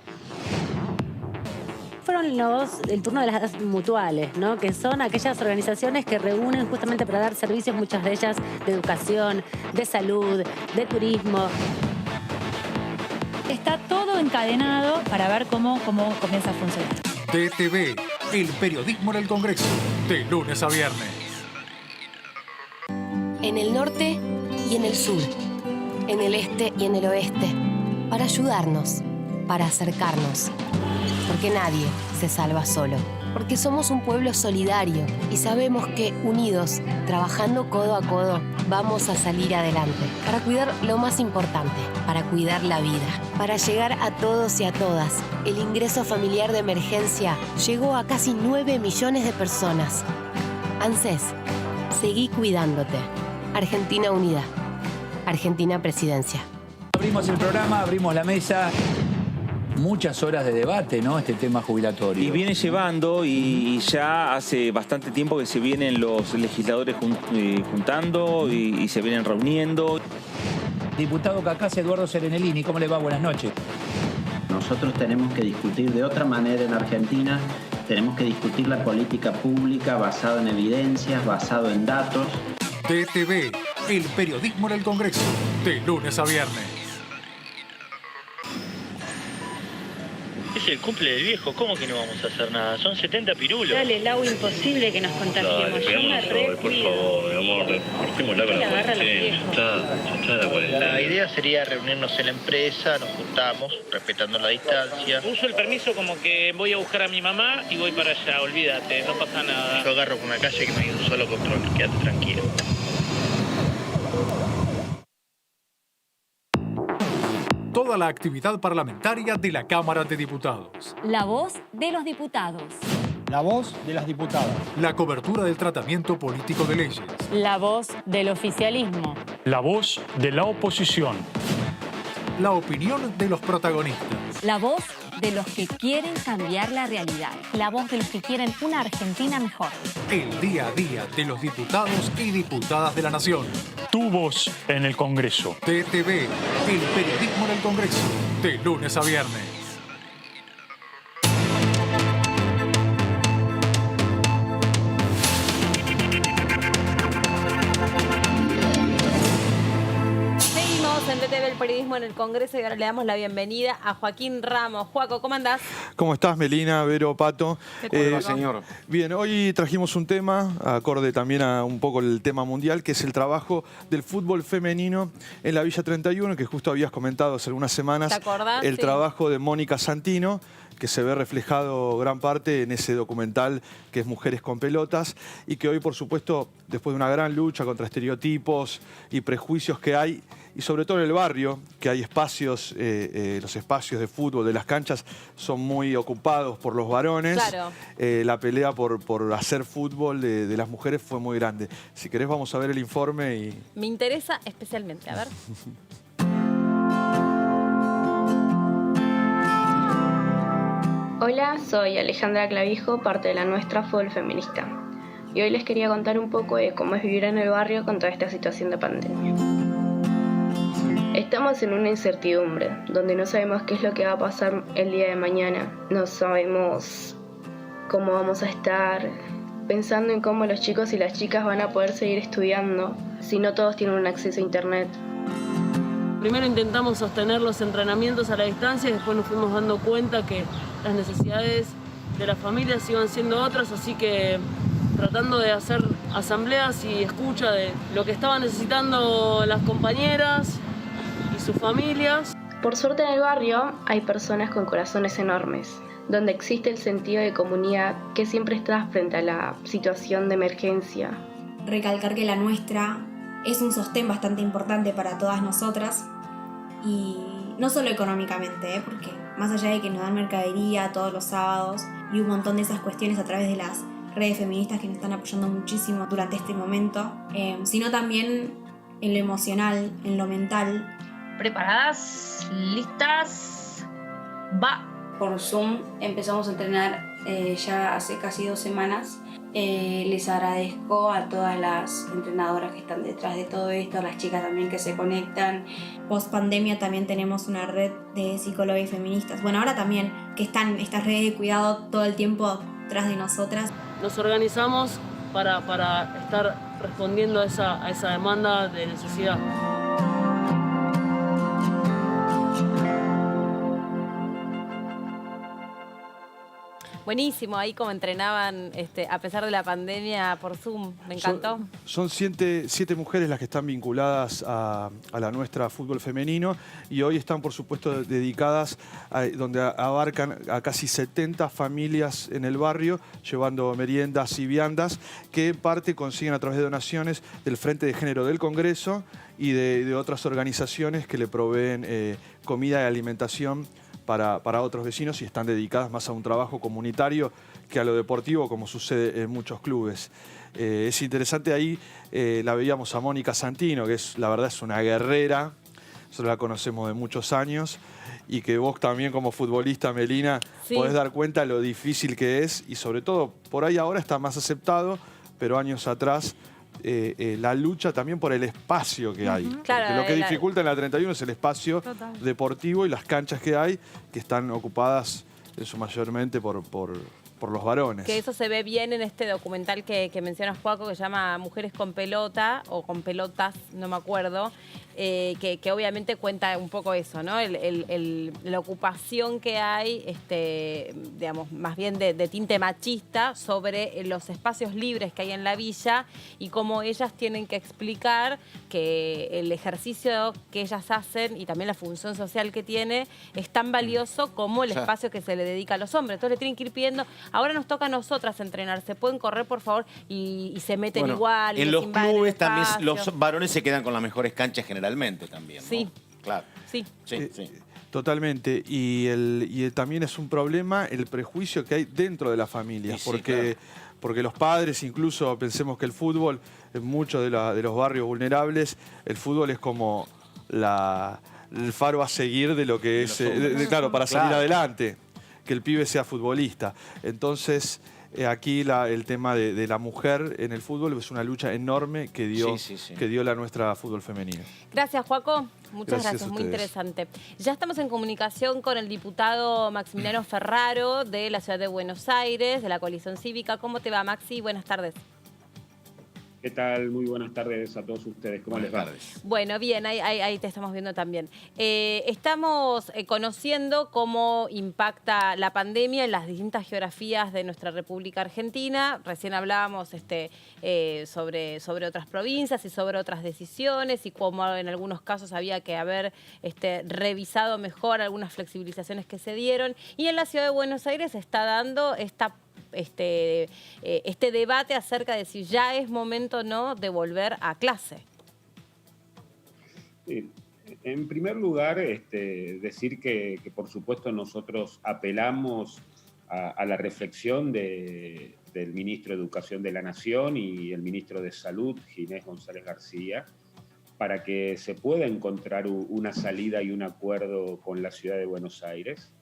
Fueron el turno de las mutuales, ¿no? Que son aquellas organizaciones que reúnen justamente para dar servicios, muchas de ellas de educación, de salud, de turismo. Está todo encadenado para ver cómo comienza a funcionar. DTV, el periodismo en el Congreso, de lunes a viernes. En el norte y en el sur, en el este y en el oeste, para ayudarnos, para acercarnos. Porque nadie se salva solo. Porque somos un pueblo solidario y sabemos que, unidos, trabajando codo a codo, vamos a salir adelante. Para cuidar lo más importante, para cuidar la vida. Para llegar a todos y a todas. El ingreso familiar de emergencia llegó a casi 9 millones de personas. ANSES, seguí cuidándote. Argentina Unida. Argentina Presidencia. Abrimos el programa, abrimos la mesa. Muchas horas de debate, ¿no? Este tema jubilatorio. Y viene llevando, y ya hace bastante tiempo que se vienen los legisladores juntando y se vienen reuniendo. Diputado Cacás, Eduardo Serenellini, ¿cómo le va? Buenas noches. Nosotros tenemos que discutir de otra manera en Argentina, tenemos que discutir la política pública basada en evidencias, basado en datos. DTV, el periodismo en el Congreso, de lunes a viernes. Es el cumple del viejo, ¿cómo que no vamos a hacer nada? Son 70 pirulos. Dale, Lau, imposible que nos contagiemos. Dale, Yo me por favor, mi amor, cortémosla con la cuarentena. Ya está la cuarentena. La idea sería reunirnos en la empresa, nos juntamos, respetando la distancia. Uso el permiso como que voy a buscar a mi mamá y voy para allá, olvídate, no pasa nada. Yo agarro por una calle que no hay un solo control, quédate tranquilo. Toda la actividad parlamentaria de la Cámara de Diputados. La voz de los diputados. La voz de las diputadas. La cobertura del tratamiento político de leyes. La voz del oficialismo. La voz de la oposición. La opinión de los protagonistas. La voz de los que quieren cambiar la realidad. La voz de los que quieren una Argentina mejor. El día a día de los diputados y diputadas de la Nación. Tu voz en el Congreso. DTV, el periodismo en el Congreso, de lunes a viernes. Seguimos en DTV, el periodismo en el Congreso, y ahora le damos la bienvenida a Joaquín Ramos. Joaco, ¿cómo andás? ¿Cómo estás, Melina, Vero, Pato? ¿Qué tal, señor? Bien, hoy trajimos un tema, acorde también a un poco el tema mundial, que es el trabajo del fútbol femenino en la Villa 31, que justo habías comentado hace algunas semanas. ¿Te acordás? El Sí. trabajo de Mónica Santino, que se ve reflejado gran parte en ese documental que es Mujeres con Pelotas, y que hoy, por supuesto, después de una gran lucha contra estereotipos y prejuicios que hay, y sobre todo en el barrio, que hay espacios, los espacios de fútbol de las canchas son muy ocupados por los varones. Claro. La pelea por hacer fútbol de las mujeres fue muy grande. Si querés vamos a ver el informe y... Me interesa especialmente, a ver. Hola, soy Alejandra Clavijo, parte de la Nuestra Fútbol Feminista. Y hoy les quería contar un poco de cómo es vivir en el barrio con toda esta situación de pandemia. Estamos en una incertidumbre, donde no sabemos qué es lo que va a pasar el día de mañana. No sabemos cómo vamos a estar, pensando en cómo los chicos y las chicas van a poder seguir estudiando si no todos tienen un acceso a internet. Primero intentamos sostener los entrenamientos a la distancia y después nos fuimos dando cuenta que las necesidades de las familias iban siendo otras, así que tratando de hacer asambleas y escucha de lo que estaban necesitando las compañeras y sus familias. Por suerte en el barrio hay personas con corazones enormes, donde existe el sentido de comunidad que siempre está frente a la situación de emergencia. Recalcar que la Nuestra es un sostén bastante importante para todas nosotras, y no solo económicamente, porque más allá de que nos dan mercadería todos los sábados y un montón de esas cuestiones a través de las redes feministas que nos están apoyando muchísimo durante este momento, sino también en lo emocional, en lo mental. ¿Preparadas? ¿Listas? ¡Va! Por Zoom empezamos a entrenar ya hace casi 2 semanas. Les agradezco a todas las entrenadoras que están detrás de todo esto, a las chicas también que se conectan. Post pandemia también tenemos una red de psicólogas y feministas. Bueno, ahora también que están estas redes de cuidado todo el tiempo detrás de nosotras. Nos organizamos para estar respondiendo a esa demanda de necesidad. Buenísimo, ahí como entrenaban a pesar de la pandemia por Zoom, me encantó. Son 7 mujeres las que están vinculadas a la Nuestra Fútbol Femenino, y hoy están, por supuesto, dedicadas donde abarcan a casi 70 familias en el barrio, llevando meriendas y viandas que en parte consiguen a través de donaciones del Frente de Género del Congreso y de otras organizaciones que le proveen comida y alimentación para otros vecinos, y están dedicadas más a un trabajo comunitario que a lo deportivo, como sucede en muchos clubes. Es interesante ahí, la veíamos a Mónica Santino, que la verdad es una guerrera, nosotros la conocemos de muchos años, y que vos también como futbolista, Melina, Sí. podés dar cuenta lo difícil que es, y sobre todo, por ahí ahora está más aceptado, pero años atrás la lucha también por el espacio que hay. Claro, porque lo que dificulta en la 31 es el espacio Total. deportivo y las canchas que hay, que están ocupadas mayormente por los varones. Que eso se ve bien en este documental que mencionas, Joaco, que se llama Mujeres con Pelota, o con Pelotas, no me acuerdo, que obviamente cuenta un poco eso, ¿no? La ocupación que hay, digamos, más bien de tinte machista sobre los espacios libres que hay en la villa, y cómo ellas tienen que explicar que el ejercicio que ellas hacen y también la función social que tiene es tan valioso como el espacio que se le dedica a los hombres. Entonces le tienen que ir pidiendo, ahora nos toca a nosotras entrenar, ¿se pueden correr, por favor? Y se meten Bueno, igual. en les los invaden el clubes también espacio. los varones se quedan con las mejores canchas generalmente también, ¿no? Sí. Claro. Sí. Sí. Totalmente. Y también es un problema el prejuicio que hay dentro de las familias. Sí, porque los padres, incluso pensemos que el fútbol, en muchos de los barrios vulnerables, el fútbol es como el faro a seguir de lo que es, claro, para salir adelante, que el pibe sea futbolista. Entonces, aquí el tema de la mujer en el fútbol es una lucha enorme que dio la Nuestra Fútbol Femenino. Gracias, Joaco. Muchas Gracias gracias, a muy ustedes. interesante. Ya estamos en comunicación con el diputado Maximiliano Ferraro de la Ciudad de Buenos Aires, de la Coalición Cívica. ¿Cómo te va, Maxi? Buenas tardes. ¿Qué tal? Muy buenas tardes a todos ustedes. ¿Cómo les va? Bueno, bien, ahí te estamos viendo también. Estamos conociendo cómo impacta la pandemia en las distintas geografías de nuestra República Argentina. Recién hablábamos sobre otras provincias y sobre otras decisiones y cómo en algunos casos había que haber revisado mejor algunas flexibilizaciones que se dieron. Y en la Ciudad de Buenos Aires se está dando este debate acerca de si ya es momento o no de volver a clase. En primer lugar, decir que por supuesto nosotros apelamos a la reflexión del ministro de Educación de la Nación y el ministro de Salud, Ginés González García, para que se pueda encontrar una salida y un acuerdo con la Ciudad de Buenos Aires.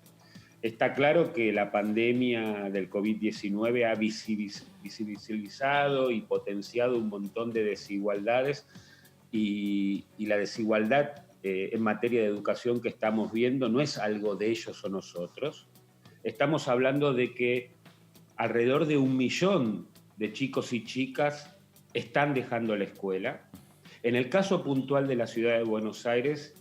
Está claro que la pandemia del COVID-19 ha visibilizado y potenciado un montón de desigualdades y la desigualdad en materia de educación que estamos viendo no es algo de ellos o nosotros. Estamos hablando de que alrededor de 1 millón de chicos y chicas están dejando la escuela. En el caso puntual de la Ciudad de Buenos Aires,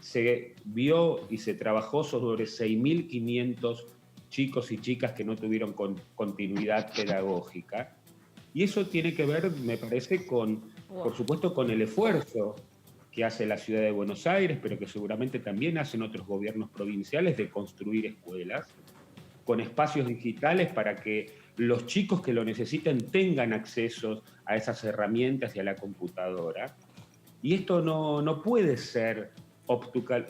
se vio y se trabajó sobre 6.500 chicos y chicas que no tuvieron continuidad pedagógica. Y eso tiene que ver, me parece, por supuesto, con el esfuerzo que hace la Ciudad de Buenos Aires, pero que seguramente también hacen otros gobiernos provinciales de construir escuelas, con espacios digitales para que los chicos que lo necesiten tengan acceso a esas herramientas y a la computadora. Y esto no puede ser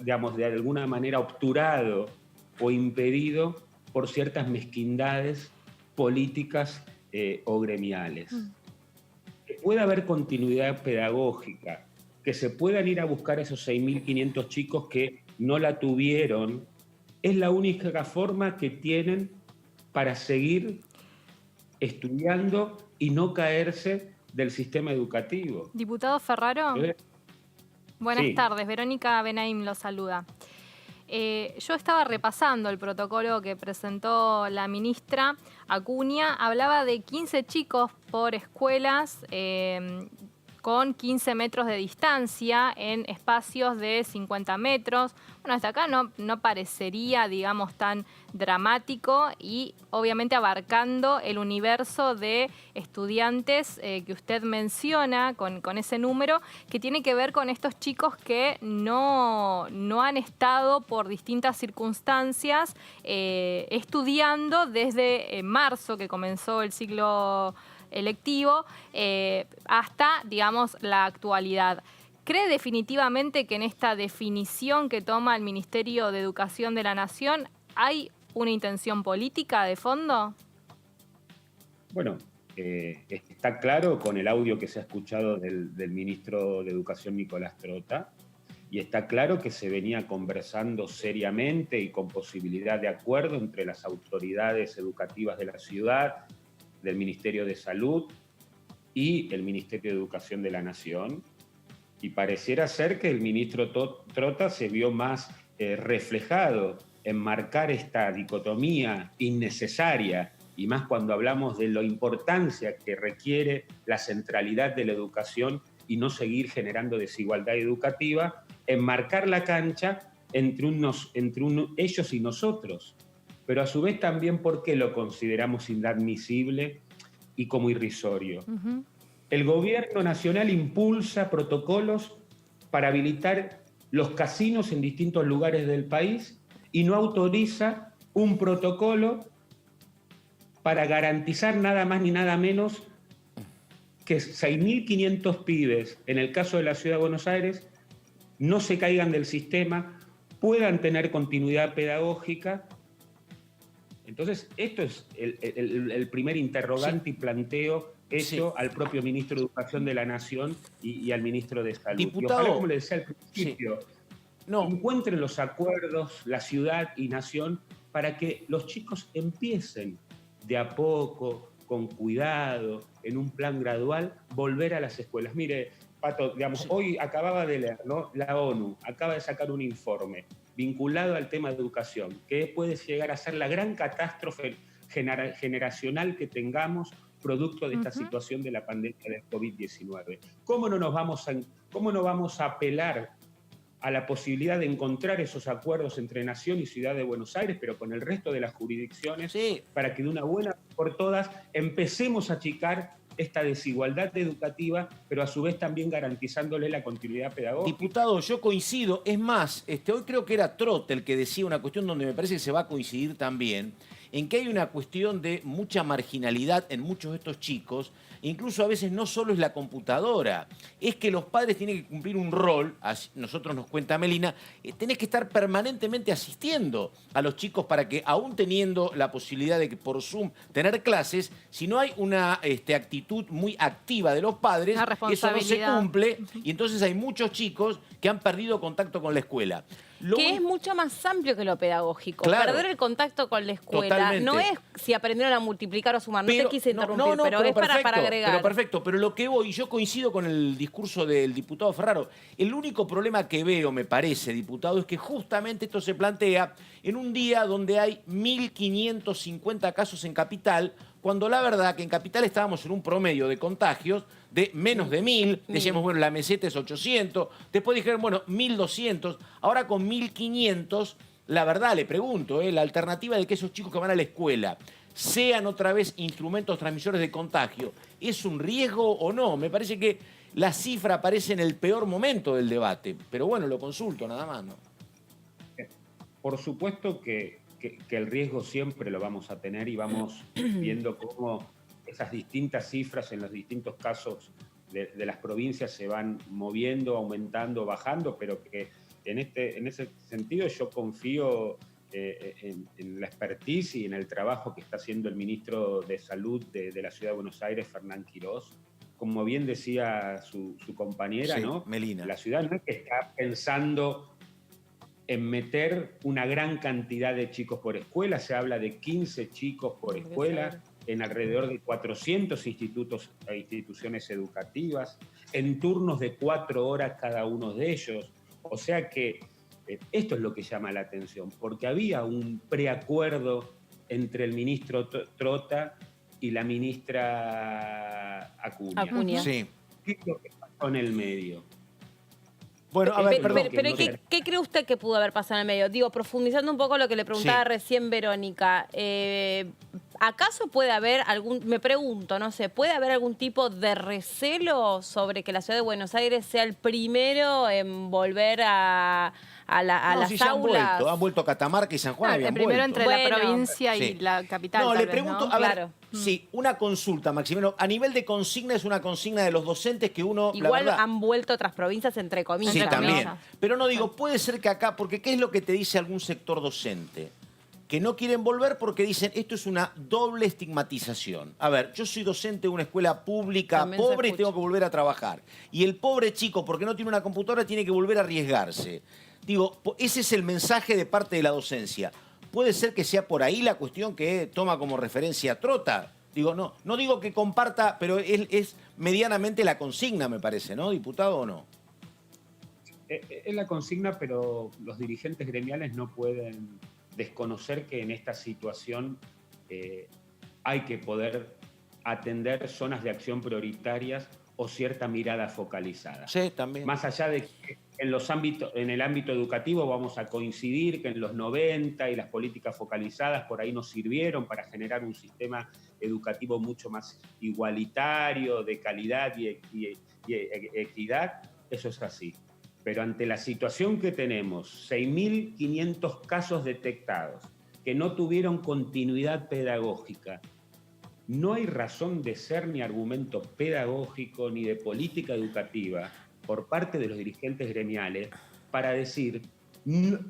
digamos, de alguna manera obturado o impedido por ciertas mezquindades políticas o gremiales. Que pueda haber continuidad pedagógica, que se puedan ir a buscar esos 6.500 chicos que no la tuvieron, es la única forma que tienen para seguir estudiando y no caerse del sistema educativo. Diputado Ferraro. Buenas Sí. tardes, Verónica Benaim lo saluda. Yo estaba repasando el protocolo que presentó la ministra Acuña. Hablaba de 15 chicos por escuelas con 15 metros de distancia en espacios de 50 metros. Bueno, hasta acá no parecería, digamos, tan dramático y obviamente abarcando el universo de estudiantes que usted menciona con ese número, que tiene que ver con estos chicos que no han estado por distintas circunstancias estudiando desde marzo, que comenzó el ciclo electivo, hasta, digamos, la actualidad. ¿Cree definitivamente que en esta definición que toma el Ministerio de Educación de la Nación hay una intención política de fondo? Bueno, está claro con el audio que se ha escuchado del ministro de Educación, Nicolás Trota, y está claro que se venía conversando seriamente y con posibilidad de acuerdo entre las autoridades educativas de la ciudad, del Ministerio de Salud y el Ministerio de Educación de la Nación. Y pareciera ser que el ministro Trota se vio más reflejado en marcar esta dicotomía innecesaria, y más cuando hablamos de la importancia que requiere la centralidad de la educación y no seguir generando desigualdad educativa, en marcar la cancha entre ellos y nosotros. Pero a su vez también porque lo consideramos inadmisible y como irrisorio. El gobierno nacional impulsa protocolos para habilitar los casinos en distintos lugares del país y no autoriza un protocolo para garantizar nada más ni nada menos que 6.500 pibes, en el caso de la Ciudad de Buenos Aires, no se caigan del sistema, puedan tener continuidad pedagógica. Entonces, esto es el primer interrogante y planteo hecho al propio ministro de Educación de la Nación y al ministro de Salud. Diputado, y ojalá, como le decía al principio, encuentren los acuerdos, la ciudad y nación, para que los chicos empiecen de a poco, con cuidado, en un plan gradual, volver a las escuelas. Mire, Pato, digamos, hoy acababa de leer, ¿no? La ONU acaba de sacar un informe vinculado al tema de educación, que puede llegar a ser la gran catástrofe generacional que tengamos producto de esta situación de la pandemia del COVID-19. ¿Cómo no vamos a apelar a la posibilidad de encontrar esos acuerdos entre Nación y Ciudad de Buenos Aires, pero con el resto de las jurisdicciones, para que de una buena vez por todas empecemos a achicar esta desigualdad educativa, pero a su vez también garantizándole la continuidad pedagógica? Diputado, yo coincido. Es más, hoy creo que era Trot el que decía una cuestión donde me parece que se va a coincidir también, en que hay una cuestión de mucha marginalidad en muchos de estos chicos. Incluso a veces no solo es la computadora, es que los padres tienen que cumplir un rol, nosotros nos cuenta Melina, tenés que estar permanentemente asistiendo a los chicos para que, aún teniendo la posibilidad de que por Zoom tener clases, si no hay una actitud muy activa de los padres, eso no se cumple, y entonces hay muchos chicos que han perdido contacto con la escuela. Que es mucho más amplio que lo pedagógico. Claro. Perder el contacto con la escuela Totalmente. no es si aprendieron a multiplicar o a sumar. No te quise interrumpir, pero es perfecto, para agregar. Pero perfecto, pero lo que voy, y yo coincido con el discurso del diputado Ferraro, el único problema que veo, me parece, diputado, es que justamente esto se plantea en un día donde hay 1.550 casos en Capital, cuando la verdad que en Capital estábamos en un promedio de contagios de menos de 1.000, decíamos, bueno, la meseta es 800, después dijeron, bueno, 1.200, ahora con 1.500, la verdad, le pregunto, la alternativa de que esos chicos que van a la escuela sean otra vez instrumentos transmisores de contagio, ¿es un riesgo o no? Me parece que la cifra aparece en el peor momento del debate, pero bueno, lo consulto nada más, ¿no? Por supuesto que el riesgo siempre lo vamos a tener y vamos viendo cómo esas distintas cifras en los distintos casos de las provincias se van moviendo, aumentando, bajando, pero que en ese sentido yo confío en la expertise y en el trabajo que está haciendo el ministro de Salud de la Ciudad de Buenos Aires, Fernán Quirós. Como bien decía su compañera, sí, ¿no? Melina. La ciudad no es que está pensando en meter una gran cantidad de chicos por escuela, se habla de 15 chicos por escuela, en alrededor de 400 institutos e instituciones educativas, en turnos de 4 horas cada uno de ellos. O sea que esto es lo que llama la atención, porque había un preacuerdo entre el ministro Trota y la ministra Acuña. Sí. ¿Qué es lo que pasó en el medio? Bueno, a ver, perdón. Pero ¿qué cree usted que pudo haber pasado en el medio? Digo, profundizando un poco lo que le preguntaba recién Verónica, ¿acaso puede haber me pregunto, no sé, ¿puede haber algún tipo de recelo sobre que la Ciudad de Buenos Aires sea el primero en volver a las aulas? Han vuelto Catamarca y San Juan, habían el primero vuelto. entre la provincia y la capital. No, tal le vez, pregunto, ¿no? a ver, Claro. sí, una consulta, Maximiliano. A nivel de consigna es una consigna de los docentes que uno, Igual la verdad, han vuelto otras provincias, entre comillas. sí, ¿no? también. Pero no digo, puede ser que acá, porque ¿qué es lo que te dice algún sector docente? Que no quieren volver porque dicen, esto es una doble estigmatización. A ver, yo soy docente de una escuela pública También se pobre y escucha. tengo que volver a trabajar. Y el pobre chico, porque no tiene una computadora, tiene que volver a arriesgarse. Digo, ese es el mensaje de parte de la docencia. ¿Puede ser que sea por ahí la cuestión que toma como referencia Trota? Digo, no digo que comparta, pero es medianamente la consigna, me parece, ¿no, diputado, o no? Es la consigna, pero los dirigentes gremiales no pueden desconocer que en esta situación hay que poder atender zonas de acción prioritarias o cierta mirada focalizada. Sí, también. Más allá de que en el ámbito educativo vamos a coincidir que en los 90 y las políticas focalizadas por ahí nos sirvieron para generar un sistema educativo mucho más igualitario, de calidad y equidad, eso es así. Pero ante la situación que tenemos, 6.500 casos detectados que no tuvieron continuidad pedagógica, no hay razón de ser ni argumento pedagógico ni de política educativa por parte de los dirigentes gremiales para decir,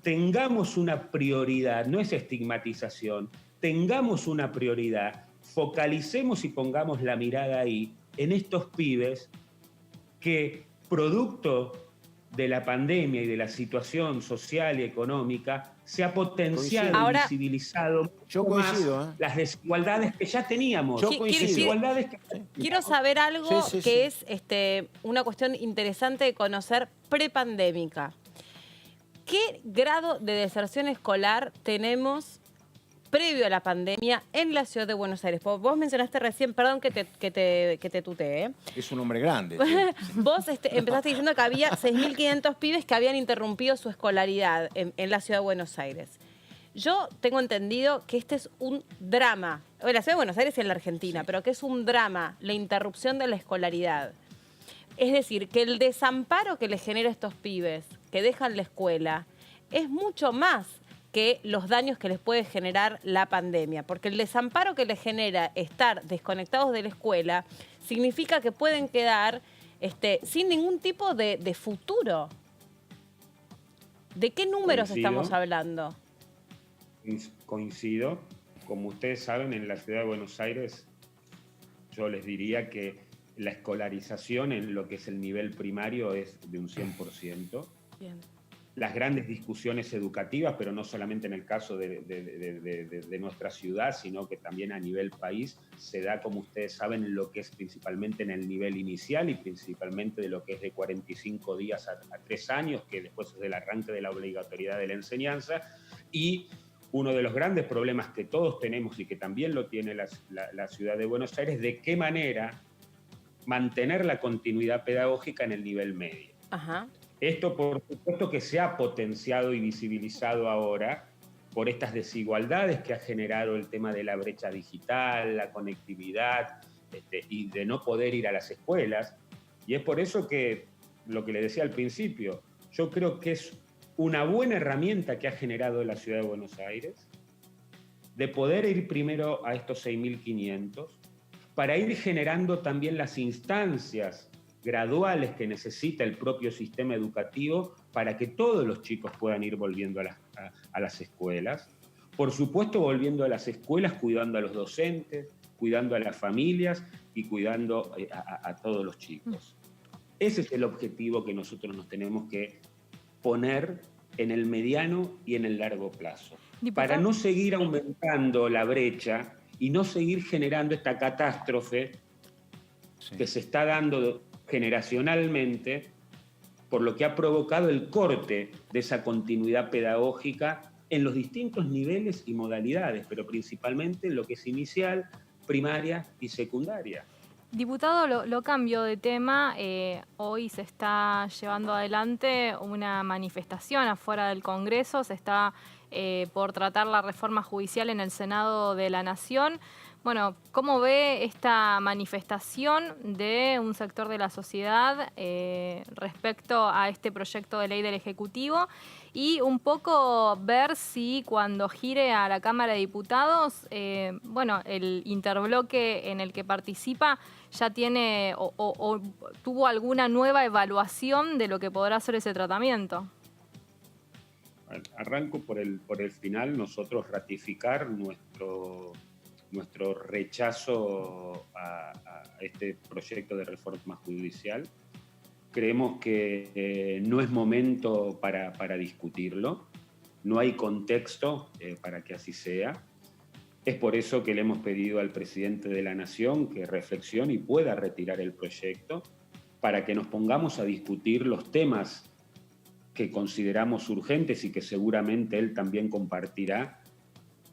tengamos una prioridad, no es estigmatización, tengamos una prioridad, focalicemos y pongamos la mirada ahí en estos pibes que, producto de la pandemia y de la situación social y económica, se ha potenciado y visibilizado mucho más las desigualdades que ya teníamos. Quiero saber algo que es una cuestión interesante de conocer prepandémica. ¿Qué grado de deserción escolar tenemos previo a la pandemia en la ciudad de Buenos Aires. Vos mencionaste recién, perdón que te tuteé, ¿eh? Es un hombre grande. Vos empezaste diciendo que había 6.500 pibes que habían interrumpido su escolaridad en la ciudad de Buenos Aires. Yo tengo entendido que este es un drama, en la ciudad de Buenos Aires y en la Argentina, pero que es un drama la interrupción de la escolaridad. Es decir, que el desamparo que les genera a estos pibes que dejan la escuela es mucho más que los daños que les puede generar la pandemia. Porque el desamparo que les genera estar desconectados de la escuela significa que pueden quedar sin ningún tipo de futuro. ¿De qué números estamos hablando? Coincido. Como ustedes saben, en la ciudad de Buenos Aires, yo les diría que la escolarización en lo que es el nivel primario es de un 100%. Bien. Las grandes discusiones educativas, pero no solamente en el caso de nuestra ciudad, sino que también a nivel país, se da, como ustedes saben, lo que es principalmente en el nivel inicial y principalmente de lo que es de 45 días a 3 años, que después es del arranque de la obligatoriedad de la enseñanza. Y uno de los grandes problemas que todos tenemos y que también lo tiene la ciudad de Buenos Aires, de qué manera mantener la continuidad pedagógica en el nivel medio. Ajá. Esto, por supuesto, que se ha potenciado y visibilizado ahora por estas desigualdades que ha generado el tema de la brecha digital, la conectividad y de no poder ir a las escuelas. Y es por eso que, lo que le decía al principio, yo creo que es una buena herramienta que ha generado la Ciudad de Buenos Aires de poder ir primero a estos 6.500 para ir generando también las instancias graduales que necesita el propio sistema educativo para que todos los chicos puedan ir volviendo a las escuelas. Por supuesto, volviendo a las escuelas, cuidando a los docentes, cuidando a las familias y cuidando a todos los chicos. Ese es el objetivo que nosotros nos tenemos que poner en el mediano y en el largo plazo, para no seguir aumentando la brecha y no seguir generando esta catástrofe que se está dando generacionalmente, por lo que ha provocado el corte de esa continuidad pedagógica en los distintos niveles y modalidades, pero principalmente en lo que es inicial, primaria y secundaria. Diputado, lo cambio de tema. Hoy se está llevando adelante una manifestación afuera del Congreso. Se está por tratar la reforma judicial en el Senado de la Nación. Bueno, ¿cómo ve esta manifestación de un sector de la sociedad respecto a este proyecto de ley del Ejecutivo? Y un poco ver si cuando gire a la Cámara de Diputados, el interbloque en el que participa ya tiene o tuvo alguna nueva evaluación de lo que podrá ser ese tratamiento. Arranco por el final. Nosotros ratificar nuestro rechazo a este proyecto de reforma judicial. Creemos que no es momento para discutirlo, no hay contexto para que así sea. Es por eso que le hemos pedido al presidente de la Nación que reflexione y pueda retirar el proyecto, para que nos pongamos a discutir los temas que consideramos urgentes y que seguramente él también compartirá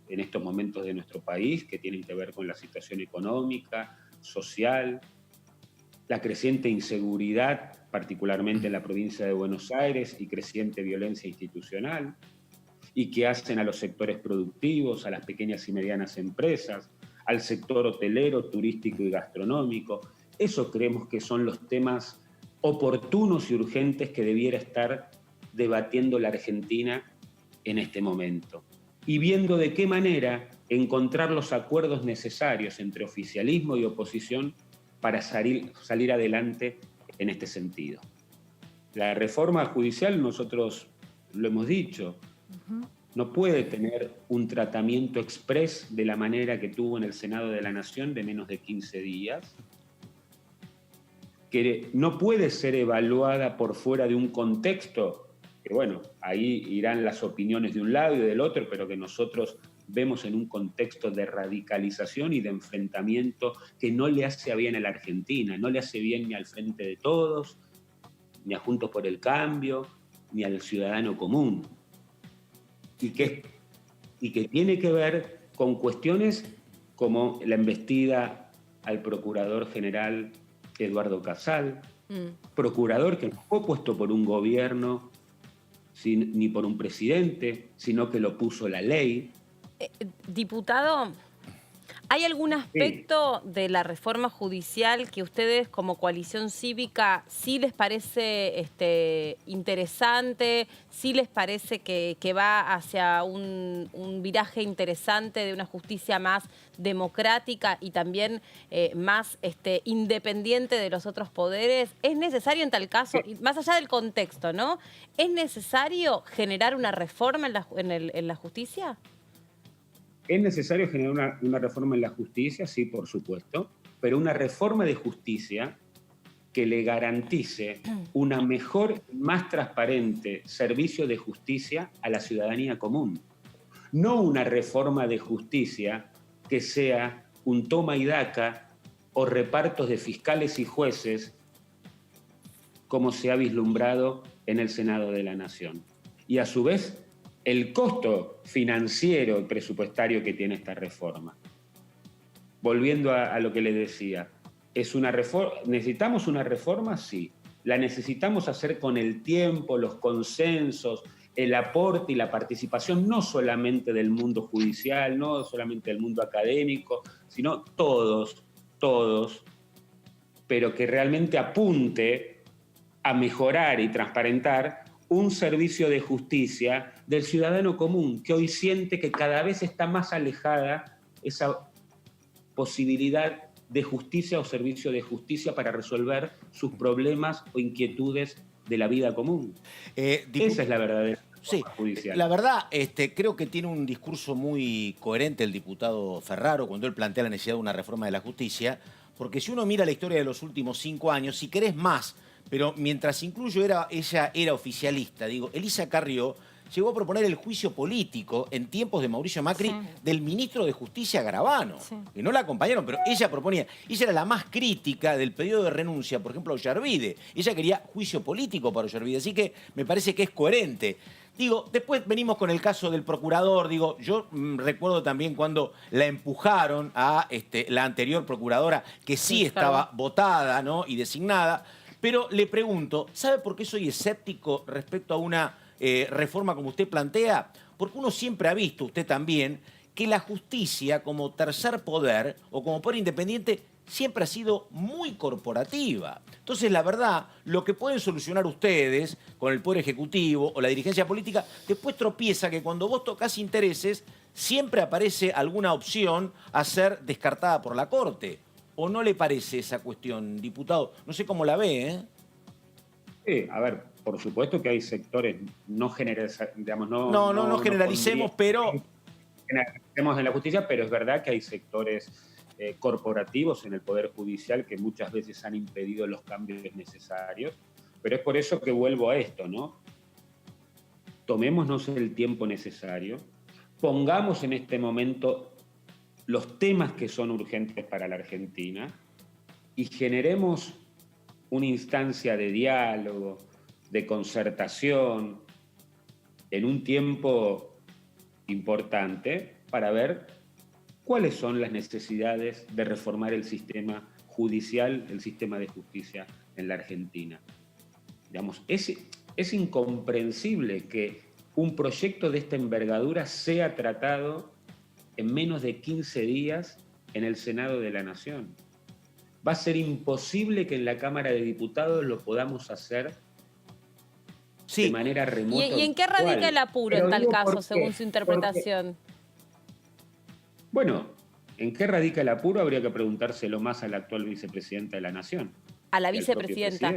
en estos momentos de nuestro país, que tienen que ver con la situación económica, social, la creciente inseguridad, particularmente en la provincia de Buenos Aires, y creciente violencia institucional, y que hacen a los sectores productivos, a las pequeñas y medianas empresas, al sector hotelero, turístico y gastronómico. Eso creemos que son los temas oportunos y urgentes que debiera estar debatiendo la Argentina en este momento. Y viendo de qué manera encontrar los acuerdos necesarios entre oficialismo y oposición para salir adelante en este sentido. La reforma judicial, nosotros lo hemos dicho, no puede tener un tratamiento exprés de la manera que tuvo en el Senado de la Nación de menos de 15 días, que no puede ser evaluada por fuera de un contexto, que bueno, ahí irán las opiniones de un lado y del otro, pero que nosotros vemos en un contexto de radicalización y de enfrentamiento que no le hace bien a la Argentina, no le hace bien ni al Frente de Todos, ni a Juntos por el Cambio, ni al ciudadano común. Y que tiene que ver con cuestiones como la embestida al procurador general Eduardo Casal, procurador que no fue puesto por un gobierno ni por un presidente, sino que lo puso la ley. Diputado, ¿hay algún aspecto de la reforma judicial que ustedes como coalición cívica sí les parece interesante, sí les parece que va hacia un viraje interesante de una justicia más democrática y también más independiente de los otros poderes? ¿Es necesario en tal caso, más allá del contexto, ¿no? ¿Es necesario generar una reforma en la justicia? ¿Es necesario generar una reforma en la justicia? Sí, por supuesto, pero una reforma de justicia que le garantice una mejor, más transparente servicio de justicia a la ciudadanía común. No una reforma de justicia que sea un toma y daca o repartos de fiscales y jueces como se ha vislumbrado en el Senado de la Nación. Y a su vez, el costo financiero y presupuestario que tiene esta reforma. Volviendo a lo que le decía, ¿necesitamos una reforma? Sí. ¿La necesitamos hacer con el tiempo, los consensos, el aporte y la participación, no solamente del mundo judicial, no solamente del mundo académico, sino todos, pero que realmente apunte a mejorar y transparentar un servicio de justicia del ciudadano común, que hoy siente que cada vez está más alejada esa posibilidad de justicia o servicio de justicia para resolver sus problemas o inquietudes de la vida común? Esa es la verdadera reforma judicial. La verdad, creo que tiene un discurso muy coherente el diputado Ferraro cuando él plantea la necesidad de una reforma de la justicia, porque si uno mira la historia de los últimos 5 años, si querés más, pero mientras incluso ella era oficialista, Elisa Carrió llegó a proponer el juicio político en tiempos de Mauricio Macri del ministro de Justicia Gravano, que no la acompañaron, pero ella proponía. Ella era la más crítica del pedido de renuncia, por ejemplo, a Ollarvide. Ella quería juicio político para Ollarvide, así que me parece que es coherente. Después venimos con el caso del procurador. Yo recuerdo también cuando la empujaron a la anterior procuradora, que sí estaba votada, ¿no?, y designada. Pero le pregunto, ¿sabe por qué soy escéptico respecto a una reforma como usted plantea? Porque uno siempre ha visto, usted también, que la justicia como tercer poder o como poder independiente siempre ha sido muy corporativa. Entonces, la verdad, lo que pueden solucionar ustedes con el Poder Ejecutivo o la dirigencia política, después tropieza que cuando vos tocas intereses, siempre aparece alguna opción a ser descartada por la Corte. ¿O no le parece esa cuestión, diputado? No sé cómo la ve, ¿eh? Sí, a ver, por supuesto que hay sectores, no generalicemos, pero... Generalicemos en la justicia, pero es verdad que hay sectores corporativos en el Poder Judicial que muchas veces han impedido los cambios necesarios. Pero es por eso que vuelvo a esto, ¿no? Tomémonos el tiempo necesario, pongamos en este momento los temas que son urgentes para la Argentina y generemos una instancia de diálogo, de concertación, en un tiempo importante para ver cuáles son las necesidades de reformar el sistema judicial, el sistema de justicia en la Argentina. Es incomprensible que un proyecto de esta envergadura sea tratado en menos de 15 días en el Senado de la Nación. Va a ser imposible que en la Cámara de Diputados lo podamos hacer de manera remota. ¿Y en qué radica el apuro en tal caso, según su interpretación? Bueno, ¿en qué radica el apuro? Habría que preguntárselo más a la actual vicepresidenta de la Nación. A la vicepresidenta.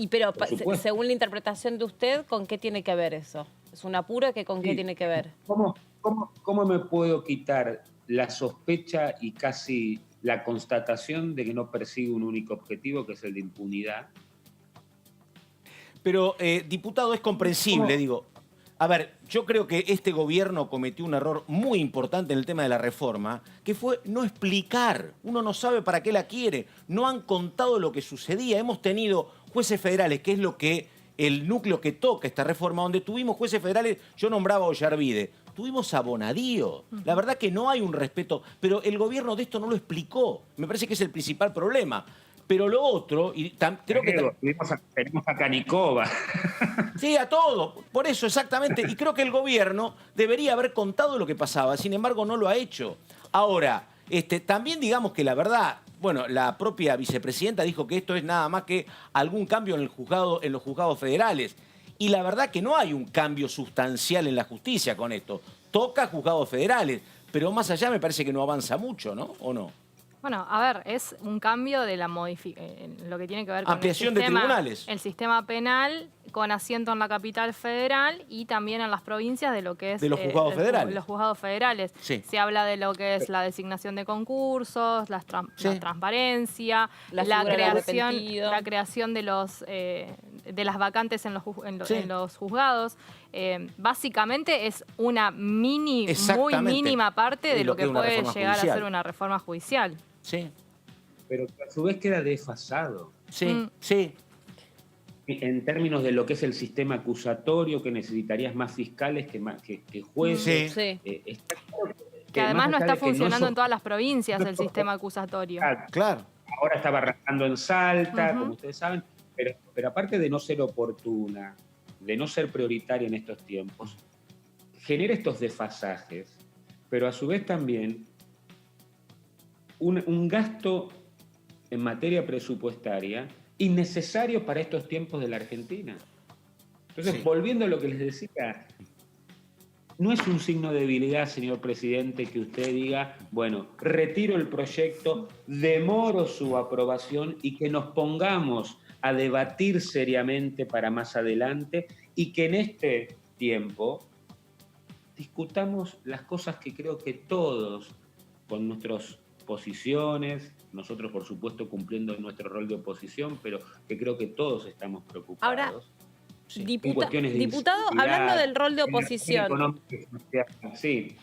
Pero según la interpretación de usted, ¿con qué tiene que ver eso? ¿Es un apuro que con qué tiene que ver? ¿Cómo me puedo quitar la sospecha y casi la constatación de que no persigue un único objetivo, que es el de impunidad? Pero, diputado, es comprensible, A ver, yo creo que este gobierno cometió un error muy importante en el tema de la reforma, que fue no explicar. Uno no sabe para qué la quiere. No han contado lo que sucedía. Hemos tenido jueces federales, que es el núcleo que toca esta reforma, donde tuvimos jueces federales, yo nombraba a Ollarvide. Tuvimos a Bonadío. La verdad que no hay un respeto, pero el gobierno de esto no lo explicó. Me parece que es el principal problema. Pero lo otro, y creo que... Tenemos a Canicova. Sí, a todo. Por eso, exactamente. Y creo que el gobierno debería haber contado lo que pasaba. Sin embargo, no lo ha hecho. Ahora, también digamos que la verdad... Bueno, la propia vicepresidenta dijo que esto es nada más que algún cambio en los juzgados federales. Y la verdad que no hay un cambio sustancial en la justicia con esto. Toca juzgados federales, pero más allá me parece que no avanza mucho, ¿no? ¿O no? Bueno, a ver, es un cambio de la modificación, lo que tiene que ver con ampliación de tribunales. El sistema penal con asiento en la capital federal y también en las provincias de lo que es... De los juzgados federales. Los juzgados federales. Sí. Se habla de lo que es la designación de concursos, la transparencia, la creación de las vacantes en los juzgados. Básicamente es una muy mínima parte de lo que puede llegar a ser una reforma judicial. Sí. Pero a su vez queda desfasado. Sí, sí. En términos de lo que es el sistema acusatorio, que necesitarías más fiscales que jueces. Sí. Está claro que además no está funcionando en todas las provincias el sistema acusatorio. Claro. Ahora está arrancando en Salta, como ustedes saben, pero aparte de no ser oportuna, de no ser prioritaria en estos tiempos, genera estos desfasajes, pero a su vez también un gasto en materia presupuestaria innecesario para estos tiempos de la Argentina. Entonces, volviendo a lo que les decía, no es un signo de debilidad, señor presidente, que usted diga, bueno, retiro el proyecto, demoro su aprobación y que nos pongamos a debatir seriamente para más adelante y que en este tiempo discutamos las cosas que creo que todos, con nuestras posiciones, nosotros por supuesto cumpliendo nuestro rol de oposición, pero que creo que todos estamos preocupados. Ahora, diputado, hablando del rol de oposición. Sí.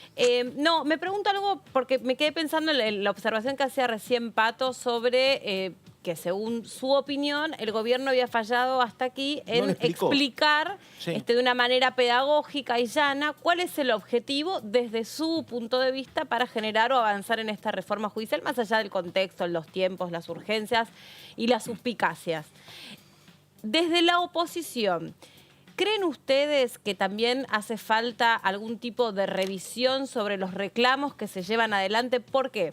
No, me pregunto algo porque me quedé pensando en la observación que hacía recién Pato sobre que según su opinión el gobierno había fallado hasta aquí en explicar de una manera pedagógica y llana cuál es el objetivo desde su punto de vista para generar o avanzar en esta reforma judicial, más allá del contexto, los tiempos, las urgencias y las suspicacias. Desde la oposición, ¿creen ustedes que también hace falta algún tipo de revisión sobre los reclamos que se llevan adelante? ¿Por qué?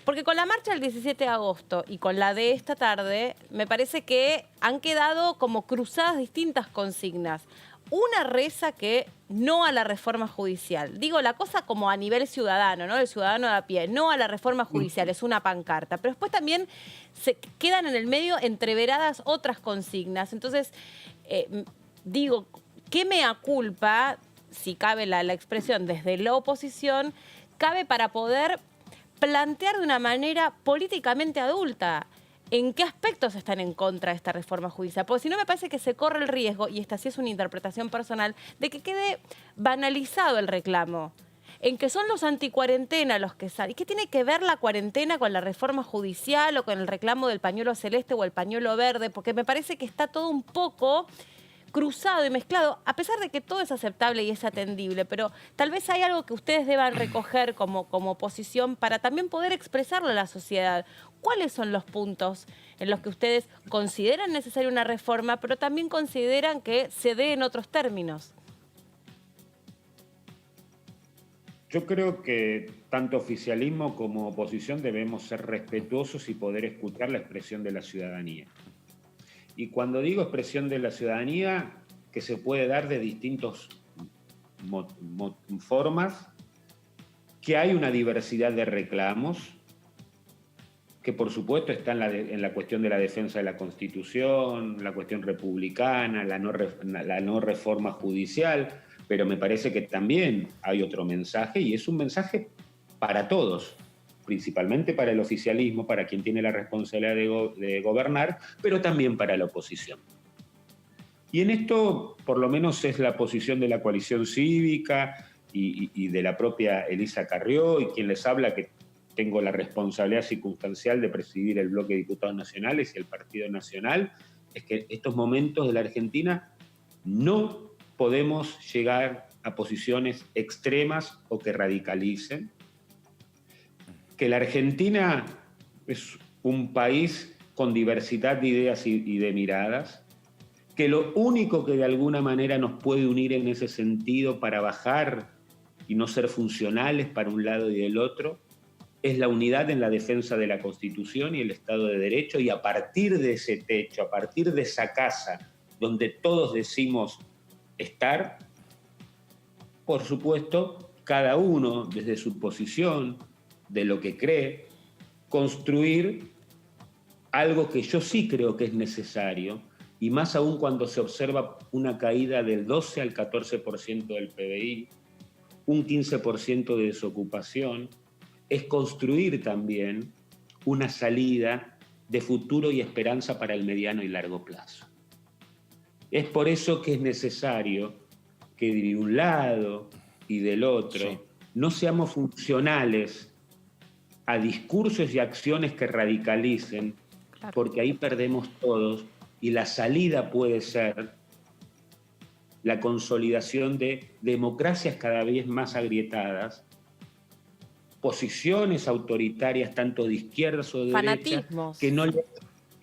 Porque con la marcha del 17 de agosto y con la de esta tarde, me parece que han quedado como cruzadas distintas consignas. Una reza que no a la reforma judicial. Digo, la cosa como a nivel ciudadano, ¿no? El ciudadano de a pie. No a la reforma judicial, es una pancarta. Pero después también se quedan en el medio entreveradas otras consignas. Entonces, digo, ¿qué mea culpa, si cabe la expresión desde la oposición, cabe para poder plantear de una manera políticamente adulta en qué aspectos están en contra de esta reforma judicial? Porque si no, me parece que se corre el riesgo, y esta sí es una interpretación personal, de que quede banalizado el reclamo, en que son los anticuarentena los que salen. ¿Y qué tiene que ver la cuarentena con la reforma judicial o con el reclamo del pañuelo celeste o el pañuelo verde? Porque me parece que está todo un poco cruzado y mezclado, a pesar de que todo es aceptable y es atendible, pero tal vez hay algo que ustedes deban recoger como oposición para también poder expresarlo a la sociedad. ¿Cuáles son los puntos en los que ustedes consideran necesaria una reforma, pero también consideran que se dé en otros términos? Yo creo que tanto oficialismo como oposición debemos ser respetuosos y poder escuchar la expresión de la ciudadanía. Y cuando digo expresión de la ciudadanía, que se puede dar de distintas formas, que hay una diversidad de reclamos, que por supuesto está en la cuestión de la defensa de la Constitución, la cuestión republicana, la no reforma judicial, pero me parece que también hay otro mensaje, y es un mensaje para todos, principalmente para el oficialismo, para quien tiene la responsabilidad de gobernar, pero también para la oposición. Y en esto, por lo menos, es la posición de la coalición cívica y de la propia Elisa Carrió, y quien les habla, que tengo la responsabilidad circunstancial de presidir el bloque de diputados nacionales y el Partido Nacional, es que estos momentos de la Argentina no podemos llegar a a posiciones extremas o que radicalicen, que la Argentina es un país con diversidad de ideas y de miradas, que lo único que de alguna manera nos puede unir en ese sentido para bajar y no ser funcionales para un lado y del otro, es la unidad en la defensa de la Constitución y el Estado de Derecho, y a partir de ese techo, a partir de esa casa donde todos decimos estar, por supuesto, cada uno desde su posición, de lo que cree, construir algo que yo sí creo que es necesario, y más aún cuando se observa una caída del 12 al 14% del PBI, un 15% de desocupación, es construir también una salida de futuro y esperanza para el mediano y largo plazo. Es por eso que es necesario que de un lado y del otro no seamos funcionales a discursos y acciones que radicalicen, porque ahí perdemos todos, y la salida puede ser la consolidación de democracias cada vez más agrietadas, posiciones autoritarias tanto de izquierdas o de derecha, que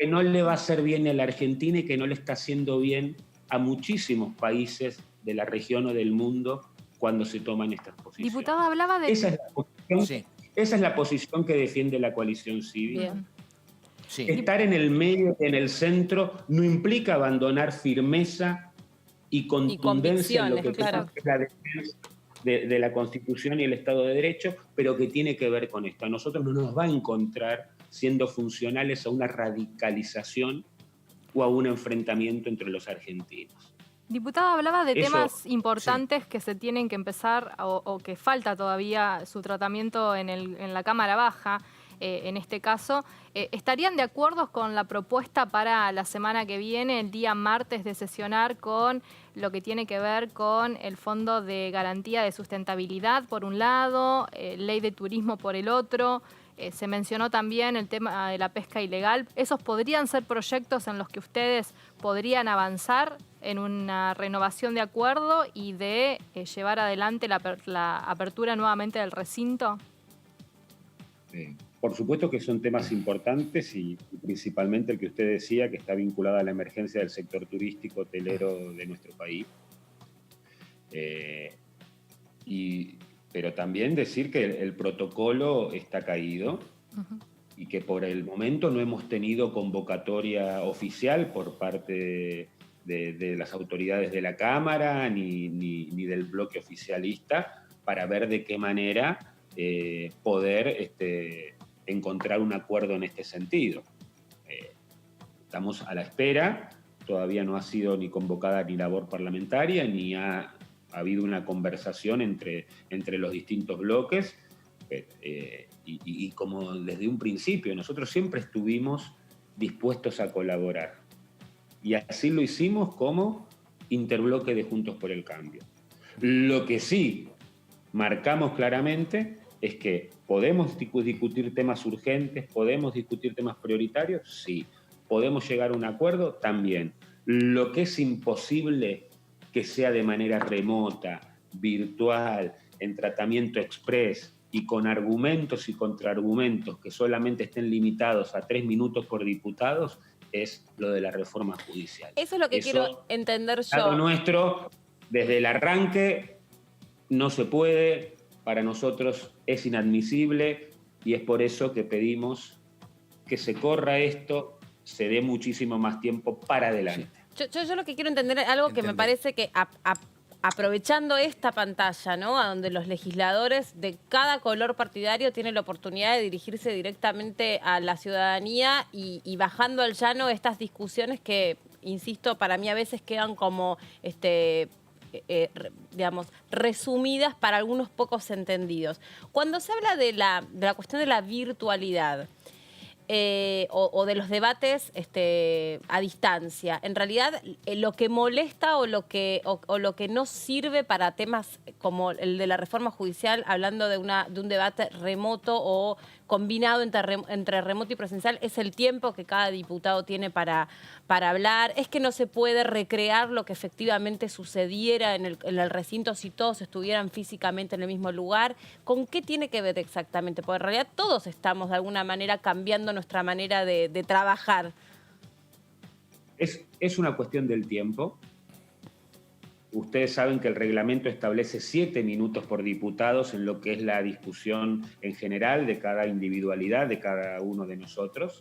no le va a hacer bien a la Argentina y que no le está haciendo bien a muchísimos países de la región o del mundo cuando se toman estas posiciones. Diputado, hablaba de... Esa es la posición que defiende la coalición cívica. Bien. Estar en el medio, en el centro, no implica abandonar firmeza y contundencia en lo que es la defensa de la Constitución y el Estado de Derecho, pero que tiene que ver con esto. A nosotros no nos va a encontrar siendo funcionales a una radicalización o a un enfrentamiento entre los argentinos. Diputado, hablaba de temas importantes que se tienen que empezar o que falta todavía su tratamiento en la Cámara Baja. En este caso, ¿estarían de acuerdo con la propuesta para la semana que viene, el día martes, de sesionar con lo que tiene que ver con el Fondo de Garantía de Sustentabilidad, por un lado, Ley de Turismo por el otro? Se mencionó también el tema de la pesca ilegal. ¿Esos podrían ser proyectos en los que ustedes podrían avanzar en una renovación de acuerdo y de llevar adelante la apertura nuevamente del recinto? Por supuesto que son temas importantes y principalmente el que usted decía, que está vinculado a la emergencia del sector turístico hotelero de nuestro país. Pero también decir que el protocolo está caído y que por el momento no hemos tenido convocatoria oficial por parte de las autoridades de la Cámara ni del bloque oficialista para ver de qué manera poder encontrar un acuerdo en este sentido. Estamos a la espera, todavía no ha sido ni convocada ni labor parlamentaria, ni ha habido una conversación entre los distintos bloques, y como desde un principio, nosotros siempre estuvimos dispuestos a colaborar, y así lo hicimos como interbloque de Juntos por el Cambio. Lo que sí marcamos claramente es que podemos discutir temas urgentes, podemos discutir temas prioritarios, sí. ¿Podemos llegar a un acuerdo? También. Lo que es imposible que sea de manera remota, virtual, en tratamiento express y con argumentos y contraargumentos que solamente estén limitados a 3 minutos por diputados, es lo de la reforma judicial. Eso es lo que quiero entender yo. Lo nuestro, desde el arranque, no se puede, para nosotros es inadmisible, y es por eso que pedimos que se corra esto, se dé muchísimo más tiempo para adelante. Yo lo que quiero entender es algo que me parece que aprovechando esta pantalla, ¿no?, a donde los legisladores de cada color partidario tienen la oportunidad de dirigirse directamente a la ciudadanía y bajando al llano estas discusiones que, insisto, para mí a veces quedan como digamos, resumidas para algunos pocos entendidos. Cuando se habla de la cuestión de la virtualidad o de los debates a distancia, en realidad lo que molesta o lo que no sirve para temas como el de la reforma judicial, hablando de un debate remoto o combinado entre remoto y presencial, es el tiempo que cada diputado tiene para hablar, es que no se puede recrear lo que efectivamente sucediera en el recinto si todos estuvieran físicamente en el mismo lugar. ¿Con qué tiene que ver exactamente? Porque en realidad todos estamos de alguna manera cambiando nuestra manera de trabajar. Es una cuestión del tiempo. Ustedes saben que el reglamento establece 7 minutos por diputados en lo que es la discusión en general de cada individualidad de cada uno de nosotros,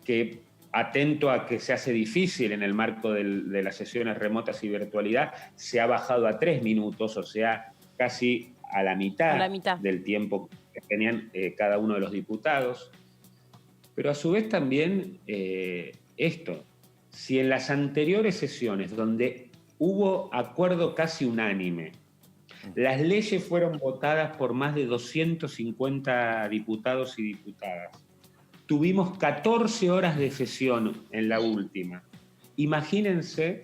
que atento a que se hace difícil en el marco de las sesiones remotas y virtualidad, se ha bajado a 3 minutos, o sea, casi a la mitad del tiempo que tenían cada uno de los diputados. Pero a su vez también esto, si en las anteriores sesiones donde hubo acuerdo casi unánime, las leyes fueron votadas por más de 250 diputados y diputadas, tuvimos 14 horas de sesión en la última. Imagínense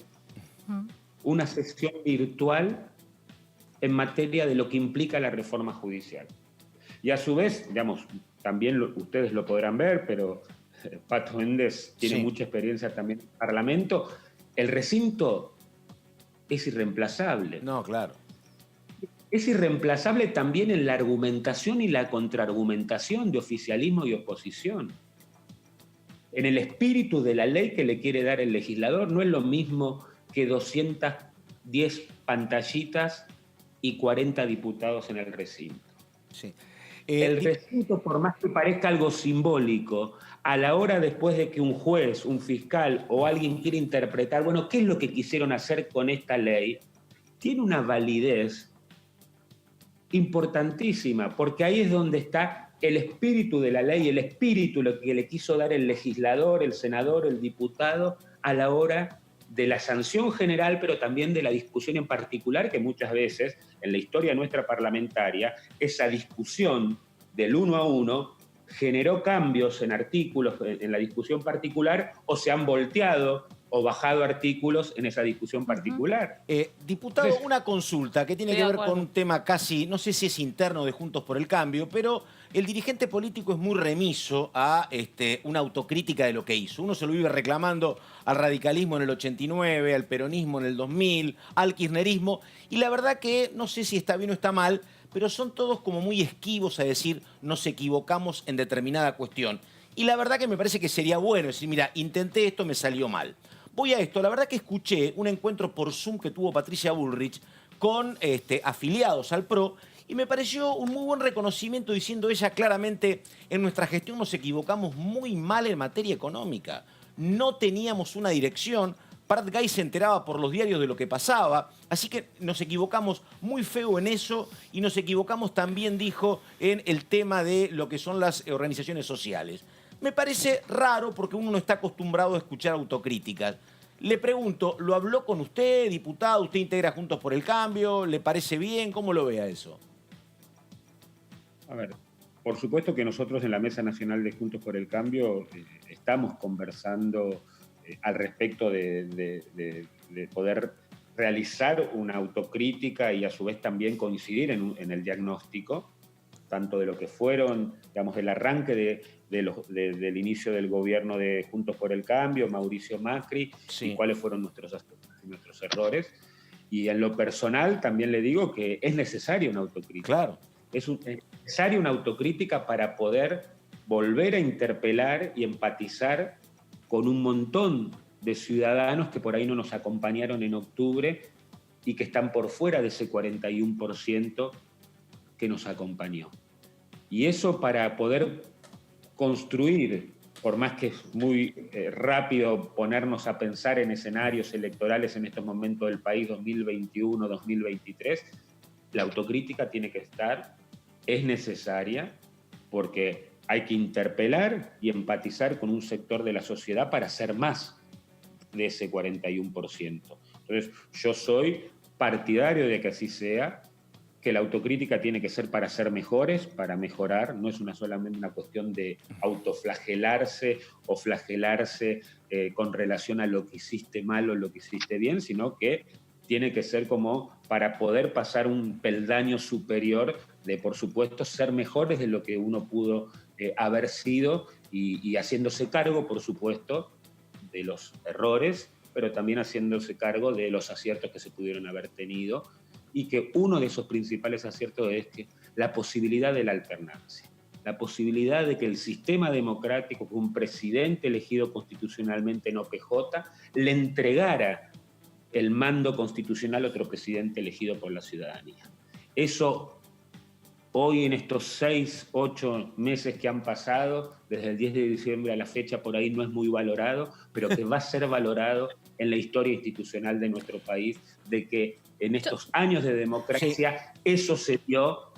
una sesión virtual en materia de lo que implica la reforma judicial. Y a su vez, digamos, también ustedes lo podrán ver, pero Pato Méndez tiene mucha experiencia también en el Parlamento, el recinto es irreemplazable. No, claro. Es irreemplazable también en la argumentación y la contraargumentación de oficialismo y oposición. En el espíritu de la ley que le quiere dar el legislador, no es lo mismo que 210 pantallitas y 40 diputados en el recinto. Sí. El recinto, por más que parezca algo simbólico, a la hora después de que un juez, un fiscal o alguien quiere interpretar, bueno, ¿qué es lo que quisieron hacer con esta ley? Tiene una validez importantísima, porque ahí es donde está el espíritu de la ley, el espíritu lo que le quiso dar el legislador, el senador, el diputado, a la hora de la sanción general, pero también de la discusión en particular, que muchas veces en la historia nuestra parlamentaria, esa discusión del 1 a 1 generó cambios en artículos en la discusión particular, o se han volteado o bajado artículos en esa discusión particular. Diputado, Entonces, una consulta que tiene que ver con un tema casi, no sé si es interno de Juntos por el Cambio, pero el dirigente político es muy remiso a una autocrítica de lo que hizo. Uno se lo vive reclamando al radicalismo en el 89, al peronismo en el 2000, al kirchnerismo, y la verdad que no sé si está bien o está mal, pero son todos como muy esquivos a decir nos equivocamos en determinada cuestión. Y la verdad que me parece que sería bueno decir, mira, intenté esto, me salió mal. Voy a esto, la verdad que escuché un encuentro por Zoom que tuvo Patricia Bullrich con afiliados al PRO y me pareció un muy buen reconocimiento diciendo ella claramente, en nuestra gestión nos equivocamos muy mal en materia económica. No teníamos una dirección, Prat Gay se enteraba por los diarios de lo que pasaba, así que nos equivocamos muy feo en eso y nos equivocamos también, dijo, en el tema de lo que son las organizaciones sociales. Me parece raro porque uno no está acostumbrado a escuchar autocríticas. Le pregunto, ¿lo habló con usted, diputado? ¿Usted integra Juntos por el Cambio? ¿Le parece bien? ¿Cómo lo ve a eso? A ver, por supuesto que nosotros en la Mesa Nacional de Juntos por el Cambio estamos conversando al respecto de poder realizar una autocrítica y a su vez también coincidir en el diagnóstico, tanto de lo que fueron, digamos, el arranque del inicio del gobierno de Juntos por el Cambio, Mauricio Macri, y cuáles fueron nuestros aciertos y nuestros errores. Y en lo personal también le digo que es necesaria una autocrítica. Claro. Es necesaria una autocrítica para poder volver a interpelar y empatizar con un montón de ciudadanos que por ahí no nos acompañaron en octubre y que están por fuera de ese 41% que nos acompañó. Y eso para poder construir, por más que es muy rápido ponernos a pensar en escenarios electorales en estos momentos del país 2021, 2023, la autocrítica tiene que estar, es necesaria, porque hay que interpelar y empatizar con un sector de la sociedad para hacer más de ese 41%. Entonces, yo soy partidario de que así sea, que la autocrítica tiene que ser para ser mejores, para mejorar, no es solamente una cuestión de autoflagelarse o flagelarse con relación a lo que hiciste mal o lo que hiciste bien, sino que tiene que ser como para poder pasar un peldaño superior de, por supuesto, ser mejores de lo que uno pudo haber sido y haciéndose cargo, por supuesto, de los errores, pero también haciéndose cargo de los aciertos que se pudieron haber tenido, y que uno de esos principales aciertos es que la posibilidad de la alternancia, la posibilidad de que el sistema democrático, con un presidente elegido constitucionalmente en OPJ, le entregara el mando constitucional a otro presidente elegido por la ciudadanía. Eso hoy, en estos 6, 8 meses que han pasado, desde el 10 de diciembre a la fecha, por ahí no es muy valorado, pero que va a ser valorado en la historia institucional de nuestro país, de que en estos años de democracia eso se dio.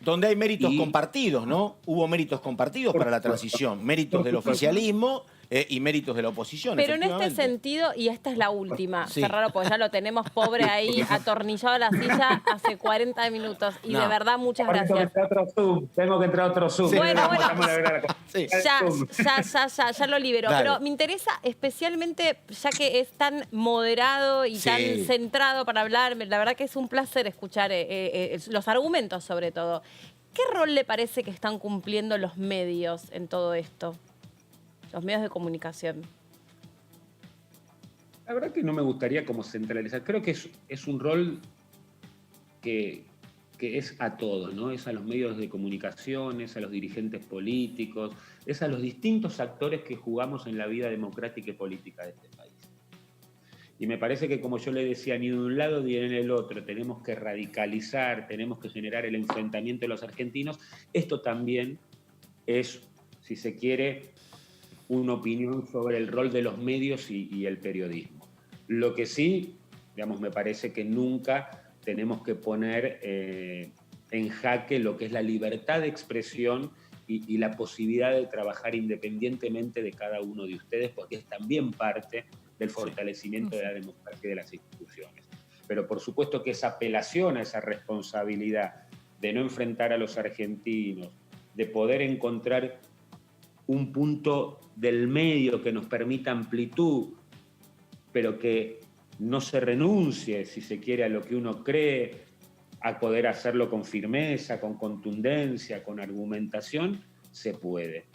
Donde hay méritos compartidos, ¿no? Hubo méritos compartidos para la transición, méritos del oficialismo y méritos de la oposición. Pero en este sentido, y esta es la última, Sí. Ferraro, pues ya lo tenemos pobre ahí, atornillado a la silla hace 40 minutos. Y de verdad, muchas gracias. Tengo que entrar a otro Zoom. Bueno, Sí. Ya lo libero. Dale. Pero me interesa especialmente, ya que es tan moderado y tan centrado para hablar, la verdad que es un placer escuchar los argumentos sobre todo. ¿Qué rol le parece que están cumpliendo los medios en todo esto? Los medios de comunicación. La verdad que no me gustaría como centralizar. Creo que es un rol que es a todos, ¿no? Es a los medios de comunicación, es a los dirigentes políticos, es a los distintos actores que jugamos en la vida democrática y política de este país. Y me parece que, como yo le decía, ni de un lado ni en el otro tenemos que radicalizar, tenemos que generar el enfrentamiento de los argentinos. Esto también es, si se quiere, una opinión sobre el rol de los medios y el periodismo. Lo que sí, digamos, me parece que nunca tenemos que poner en jaque lo que es la libertad de expresión y la posibilidad de trabajar independientemente de cada uno de ustedes, porque es también parte del fortalecimiento de la democracia y de las instituciones. Pero por supuesto que esa apelación a esa responsabilidad de no enfrentar a los argentinos, de poder encontrar un punto del medio que nos permita amplitud, pero que no se renuncie, si se quiere, a lo que uno cree, a poder hacerlo con firmeza, con contundencia, con argumentación, se puede.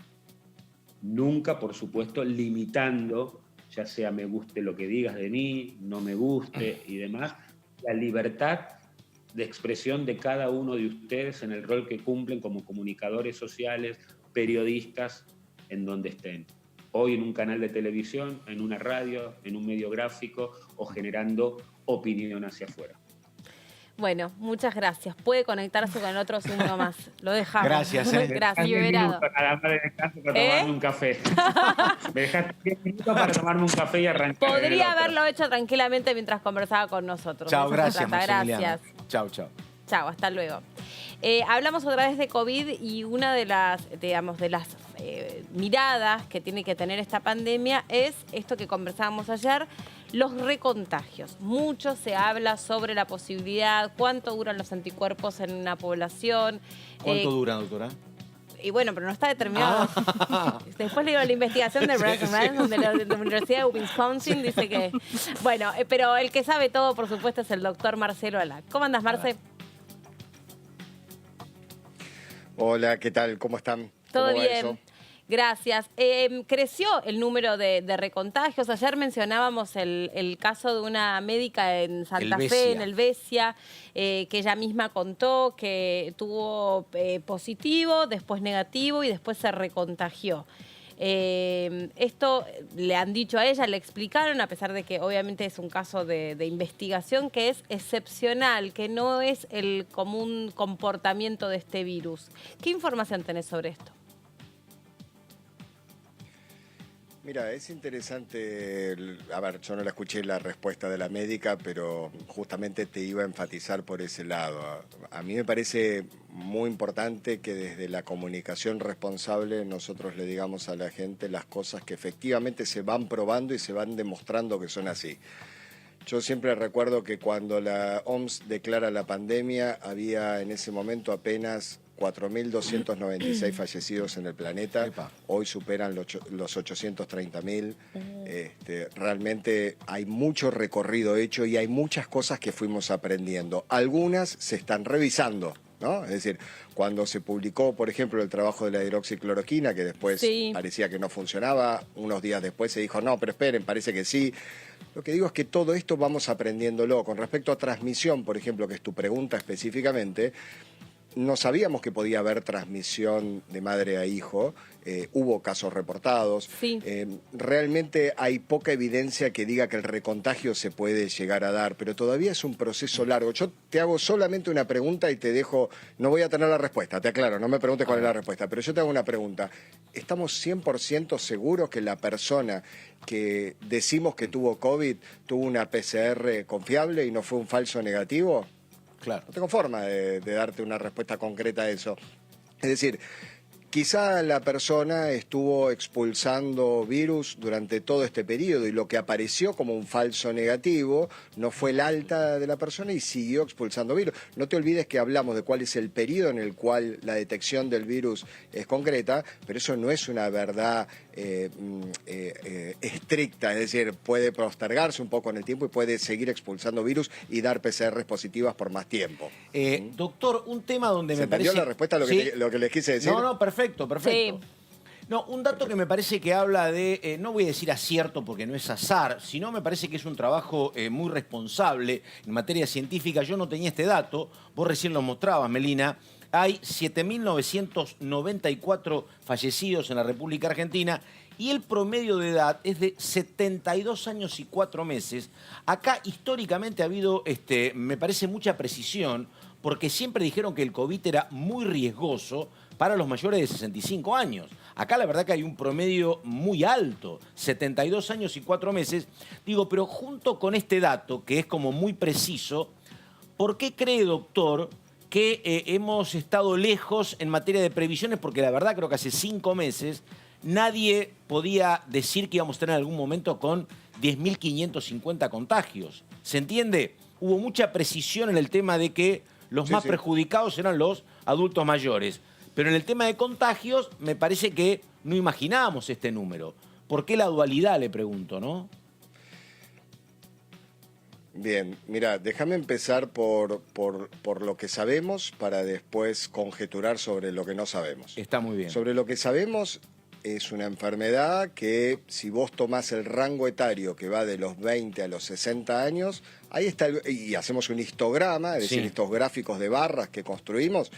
Nunca, por supuesto, limitando, ya sea me guste lo que digas de mí, no me guste y demás, la libertad de expresión de cada uno de ustedes en el rol que cumplen como comunicadores sociales, periodistas, en donde estén. Hoy en un canal de televisión, en una radio, en un medio gráfico o generando opinión hacia afuera. Bueno, muchas gracias. Puede conectarse con el otro Zoom más. Lo dejamos. Gracias. Gracias. Liberado. Nada más de descanso para tomarme un café. Me dejaste 10 minutos para tomarme un café y arrancar. Podría haberlo hecho tranquilamente mientras conversaba con nosotros. Chao, gracias, Gracias. Chao, chao. Chao, hasta luego. Hablamos otra vez de COVID y una de las, miradas que tiene que tener esta pandemia es esto que conversábamos ayer, los recontagios. Mucho se habla sobre la posibilidad, cuánto duran los anticuerpos en una población. ¿Cuánto duran, doctora? Y bueno, pero no está determinado. Después le digo la investigación de la Universidad de Wisconsin, dice que... Bueno, pero el que sabe todo, por supuesto, es el doctor Marcelo Alac. ¿Cómo andas, Marce? Hola, ¿qué tal? ¿Cómo están? Todo ¿Cómo va bien. eso? Gracias. Creció el número de recontagios. Ayer mencionábamos el caso de una médica en Santa Fe, en Helvecia, que ella misma contó que tuvo positivo, después negativo y después se recontagió. Esto le han dicho a ella, le explicaron, a pesar de que obviamente es un caso de investigación que es excepcional, que no es el común comportamiento de este virus. ¿Qué información tenés sobre esto? Mira, es interesante, a ver, yo no la escuché la respuesta de la médica, pero justamente te iba a enfatizar por ese lado. A mí me parece muy importante que desde la comunicación responsable nosotros le digamos a la gente las cosas que efectivamente se van probando y se van demostrando que son así. Yo siempre recuerdo que cuando la OMS declara la pandemia había en ese momento apenas 4.296 fallecidos en el planeta. Hoy superan los 830.000. Realmente hay mucho recorrido hecho y hay muchas cosas que fuimos aprendiendo. Algunas se están revisando, ¿no? Es decir, cuando se publicó, por ejemplo, el trabajo de la hidroxicloroquina, que después parecía que no funcionaba, unos días después se dijo, no, pero esperen, parece que sí. Lo que digo es que todo esto vamos aprendiéndolo. Con respecto a transmisión, por ejemplo, que es tu pregunta específicamente, no sabíamos que podía haber transmisión de madre a hijo. Hubo casos reportados. Realmente hay poca evidencia que diga que el recontagio se puede llegar a dar, pero todavía es un proceso largo. Yo te hago solamente una pregunta y te dejo, no voy a tener la respuesta, te aclaro, no me preguntes cuál es la respuesta, pero yo te hago una pregunta. ¿Estamos 100% seguros que la persona que decimos que tuvo COVID tuvo una PCR confiable y no fue un falso negativo? Claro. No tengo forma de darte una respuesta concreta a eso. Es decir, quizá la persona estuvo expulsando virus durante todo este periodo y lo que apareció como un falso negativo no fue el alta de la persona y siguió expulsando virus. No te olvides que hablamos de cuál es el periodo en el cual la detección del virus es concreta, pero eso no es una verdad estricta, es decir, puede postergarse un poco en el tiempo y puede seguir expulsando virus y dar PCRs positivas por más tiempo. Doctor, un tema donde me parece... ¿Se entendió la respuesta a lo que les quise decir? No, perfecto. Sí. No, un dato que me parece que habla de, no voy a decir acierto porque no es azar, sino me parece que es un trabajo muy responsable en materia científica. Yo no tenía este dato, vos recién lo mostrabas, Melina. Hay 7.994 fallecidos en la República Argentina y el promedio de edad es de 72 años y 4 meses. Acá históricamente ha habido, me parece, mucha precisión, porque siempre dijeron que el COVID era muy riesgoso para los mayores de 65 años. Acá la verdad que hay un promedio muy alto, 72 años y 4 meses. Digo, pero junto con este dato, que es como muy preciso, ¿por qué cree, doctor, que hemos estado lejos en materia de previsiones? Porque la verdad creo que hace 5 meses nadie podía decir que íbamos a tener en algún momento con 10.550 contagios. ¿Se entiende? Hubo mucha precisión en el tema de que los más perjudicados eran los adultos mayores. Pero en el tema de contagios me parece que no imaginábamos este número. ¿Por qué la dualidad, le pregunto, no? Bien, mira, déjame empezar por lo que sabemos para después conjeturar sobre lo que no sabemos. Está muy bien. Sobre lo que sabemos, es una enfermedad que si vos tomás el rango etario que va de los 20 a los 60 años, ahí está, y hacemos un histograma, es decir, estos gráficos de barras que construimos.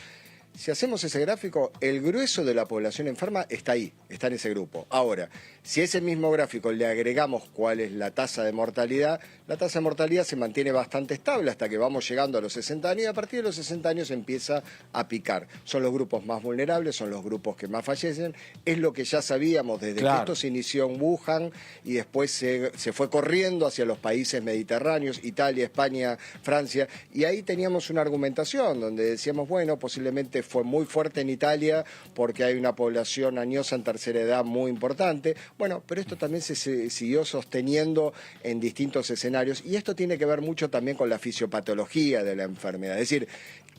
Si hacemos ese gráfico, el grueso de la población enferma está ahí, está en ese grupo. Ahora, si a ese mismo gráfico le agregamos cuál es la tasa de mortalidad, la tasa de mortalidad se mantiene bastante estable hasta que vamos llegando a los 60 años y a partir de los 60 años empieza a picar. Son los grupos más vulnerables, son los grupos que más fallecen. Es lo que ya sabíamos desde que esto se inició en Wuhan y después se fue corriendo hacia los países mediterráneos, Italia, España, Francia. Y ahí teníamos una argumentación donde decíamos, bueno, posiblemente fue muy fuerte en Italia porque hay una población añosa en tercera edad muy importante. Bueno, pero esto también se siguió sosteniendo en distintos escenarios y esto tiene que ver mucho también con la fisiopatología de la enfermedad. Es decir,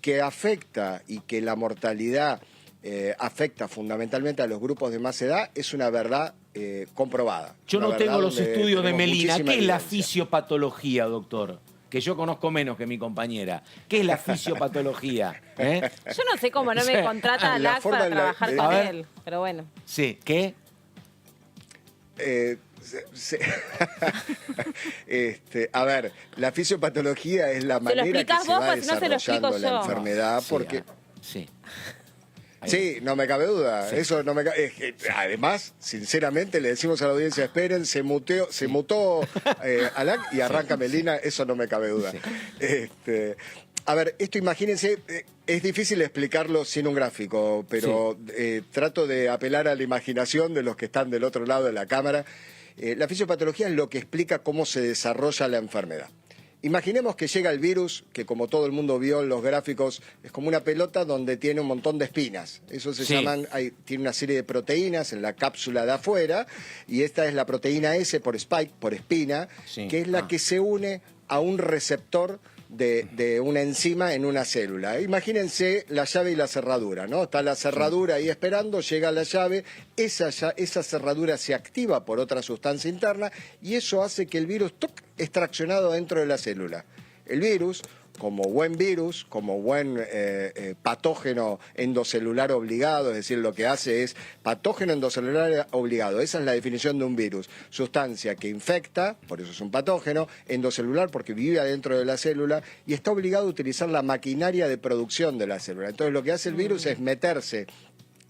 que afecta y que la mortalidad afecta fundamentalmente a los grupos de más edad es una verdad comprobada. Yo no tengo los estudios de Melina. ¿Qué es la fisiopatología, doctor? Que yo conozco menos que mi compañera. ¿Qué es la fisiopatología? Yo no sé cómo no me contrata a LAC para trabajar con él, pero bueno. Sí, ¿qué? A ver, la fisiopatología es la manera que se va desarrollando la enfermedad, porque... Sí, no me cabe duda. Eso no me cabe. Además, sinceramente, le decimos a la audiencia, esperen, se mutó Alac y arranca Melina, eso no me cabe duda. A ver, esto imagínense, es difícil explicarlo sin un gráfico, pero trato de apelar a la imaginación de los que están del otro lado de la cámara. La fisiopatología es lo que explica cómo se desarrolla la enfermedad. Imaginemos que llega el virus, que como todo el mundo vio en los gráficos, es como una pelota donde tiene un montón de espinas. Eso se llaman, tiene una serie de proteínas en la cápsula de afuera, y esta es la proteína S por spike, por espina, que es la que se une a un receptor de una enzima en una célula. Imagínense la llave y la cerradura, ¿no? Está la cerradura ahí esperando, llega la llave, esa cerradura se activa por otra sustancia interna y eso hace que el virus es traccionado dentro de la célula. El virus, como buen virus, como buen patógeno endocelular obligado, es decir, lo que hace es patógeno endocelular obligado. Esa es la definición de un virus. Sustancia que infecta, por eso es un patógeno, endocelular porque vive adentro de la célula y está obligado a utilizar la maquinaria de producción de la célula. Entonces lo que hace el virus es meterse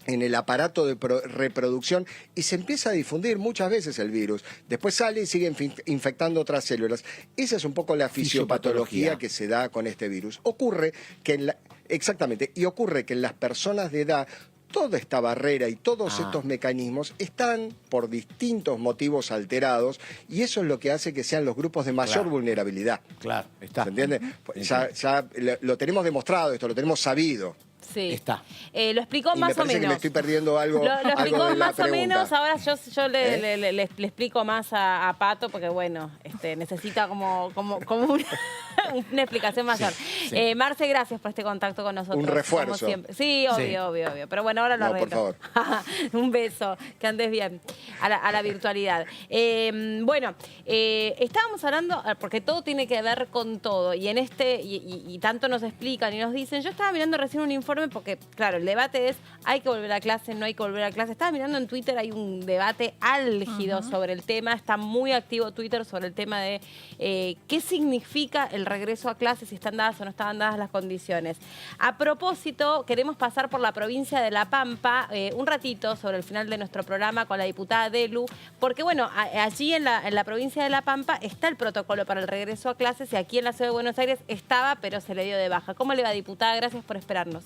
en el aparato de reproducción y se empieza a difundir muchas veces el virus. Después sale y sigue infectando otras células. Esa es un poco la fisiopatología que se da con este virus. Ocurre que exactamente, y ocurre que en las personas de edad toda esta barrera y todos estos mecanismos están por distintos motivos alterados y eso es lo que hace que sean los grupos de mayor vulnerabilidad. Claro, está. ¿Se entiende? Ya lo tenemos demostrado esto, lo tenemos sabido. Sí. Está. Lo explicó Y más me parece o menos. que me estoy perdiendo algo. Lo algo explicó de la más o pregunta. menos, ahora yo le explico más a Pato, porque bueno, necesita como una explicación mayor. sí. Marce, gracias por este contacto con nosotros. Un refuerzo. Como siempre. Sí, obvio. Pero bueno, ahora lo arreglo. Por favor. Un beso, que andes bien a la virtualidad. Bueno, estábamos hablando, porque todo tiene que ver con todo, y en y tanto nos explican y nos dicen, yo estaba mirando recién un informe porque, claro, el debate es, hay que volver a clase, no hay que volver a clase. Estaba mirando en Twitter, hay un debate álgido sobre el tema, está muy activo Twitter sobre el tema de qué significa el regreso a clases, si están dadas o no estaban dadas las condiciones. A propósito, queremos pasar por la provincia de La Pampa un ratito sobre el final de nuestro programa con la diputada Delu, porque bueno, allí en la provincia de La Pampa está el protocolo para el regreso a clases y aquí en la ciudad de Buenos Aires estaba, pero se le dio de baja. ¿Cómo le va, diputada? Gracias por esperarnos.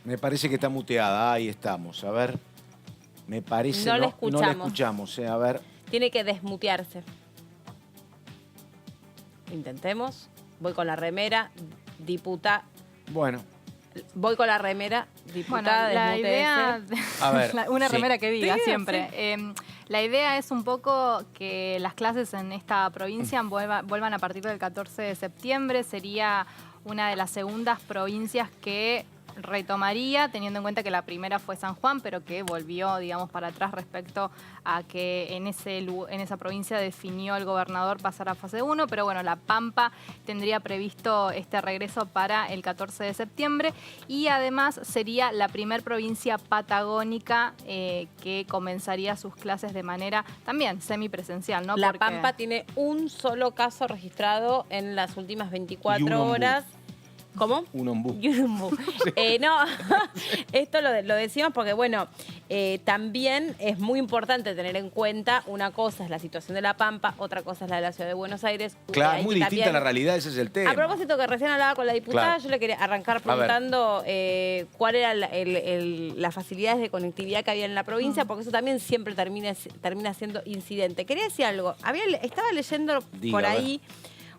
Me parece que está muteada. Ahí estamos. A ver. Me parece No la no la escuchamos. A ver. Tiene que desmutearse. Intentemos. Voy con la remera, diputada. Bueno. Voy con la remera, diputada. Bueno, la idea, A ver, una sí. remera que diga Sí, siempre. La idea es un poco que las clases en esta provincia vuelvan a partir del 14 de septiembre. Sería una de las segundas provincias que retomaría, teniendo en cuenta que la primera fue San Juan, pero que volvió, digamos, para atrás respecto a que en esa provincia definió el gobernador pasar a fase 1, pero bueno, La Pampa tendría previsto este regreso para el 14 de septiembre y además sería la primer provincia patagónica que comenzaría sus clases de manera también semipresencial, ¿no? La Porque Pampa tiene un solo caso registrado en las últimas 24 horas. ¿Cómo? Un ombú. No, esto lo decimos porque, bueno, también es muy importante tener en cuenta, una cosa es la situación de La Pampa, otra cosa es la de la Ciudad de Buenos Aires. Claro, Hay muy que distinta también, la realidad, ese es el tema. A propósito que recién hablaba con la diputada, Claro. yo le quería arrancar preguntando cuál era las facilidades de conectividad que había en la provincia, porque eso también siempre termina siendo incidente. Quería decir algo, estaba leyendo por ahí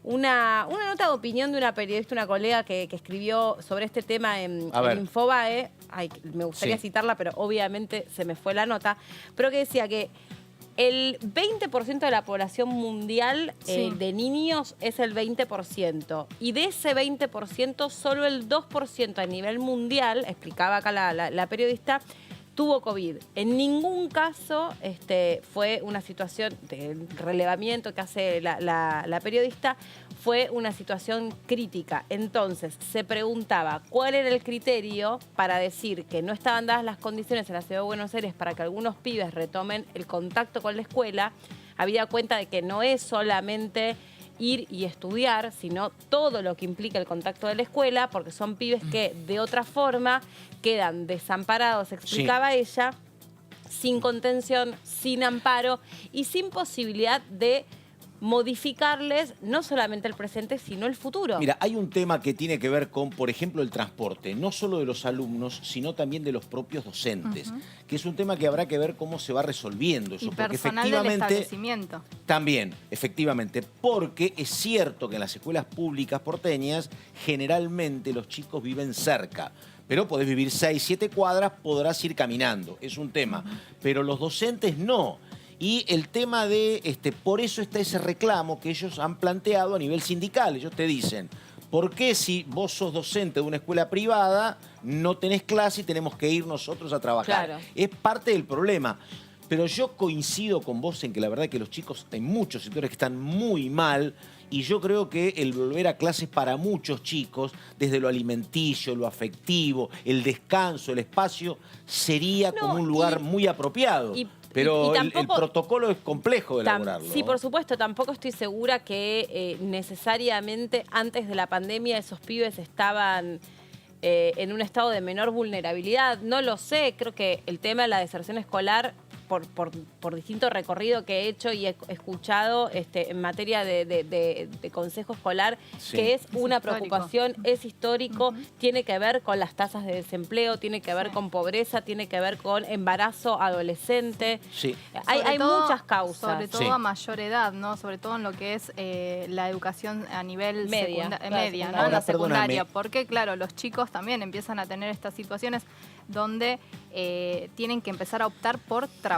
una nota de opinión de una periodista, una colega que escribió sobre este tema en Infobae. Ay, me gustaría citarla, pero obviamente se me fue la nota. Pero que decía que el 20% de la población mundial de niños es el 20%. Y de ese 20%, solo el 2% a nivel mundial, explicaba acá la periodista, tuvo COVID. En ningún caso fue una situación de relevamiento que hace la periodista, fue una situación crítica. Entonces, se preguntaba cuál era el criterio para decir que no estaban dadas las condiciones en la Ciudad de Buenos Aires para que algunos pibes retomen el contacto con la escuela. Habida cuenta de que no es solamente ir y estudiar, sino todo lo que implica el contacto de la escuela, porque son pibes que de otra forma quedan desamparados, explicaba ella, sin contención, sin amparo y sin posibilidad de modificarles no solamente el presente, sino el futuro. Mira, hay un tema que tiene que ver con, por ejemplo, el transporte, no solo de los alumnos, sino también de los propios docentes, que es un tema que habrá que ver cómo se va resolviendo eso. Y porque personal del establecimiento. También, efectivamente, porque es cierto que en las escuelas públicas porteñas generalmente los chicos viven cerca. Pero podés vivir 6, 7 cuadras, podrás ir caminando, es un tema. Pero los docentes no. Y el tema de, por eso está ese reclamo que ellos han planteado a nivel sindical. Ellos te dicen, ¿por qué si vos sos docente de una escuela privada no tenés clase y tenemos que ir nosotros a trabajar? Claro. Es parte del problema. Pero yo coincido con vos en que la verdad que los chicos, hay muchos sectores que están muy mal, y yo creo que el volver a clases para muchos chicos, desde lo alimenticio, lo afectivo, el descanso, el espacio, sería como un lugar muy apropiado. Pero tampoco, el protocolo es complejo de elaborarlo. Sí, por supuesto. Tampoco estoy segura que necesariamente antes de la pandemia esos pibes estaban en un estado de menor vulnerabilidad. No lo sé. Creo que el tema de la deserción escolar, por distinto recorrido que he hecho y he escuchado en materia de consejo escolar, Sí. que es una histórico. preocupación, es histórico, tiene que ver con las tasas de desempleo, tiene que ver con pobreza, tiene que ver con embarazo adolescente. Sí. Hay Sobre todo- muchas causas. Sobre todo a mayor edad, ¿no? Sobre todo en lo que es la educación a nivel Media, media, claro, ¿no? secundaria. En la Ahora, perdóname. secundaria. Porque, claro, los chicos también empiezan a tener estas situaciones donde tienen que empezar a optar por trabajar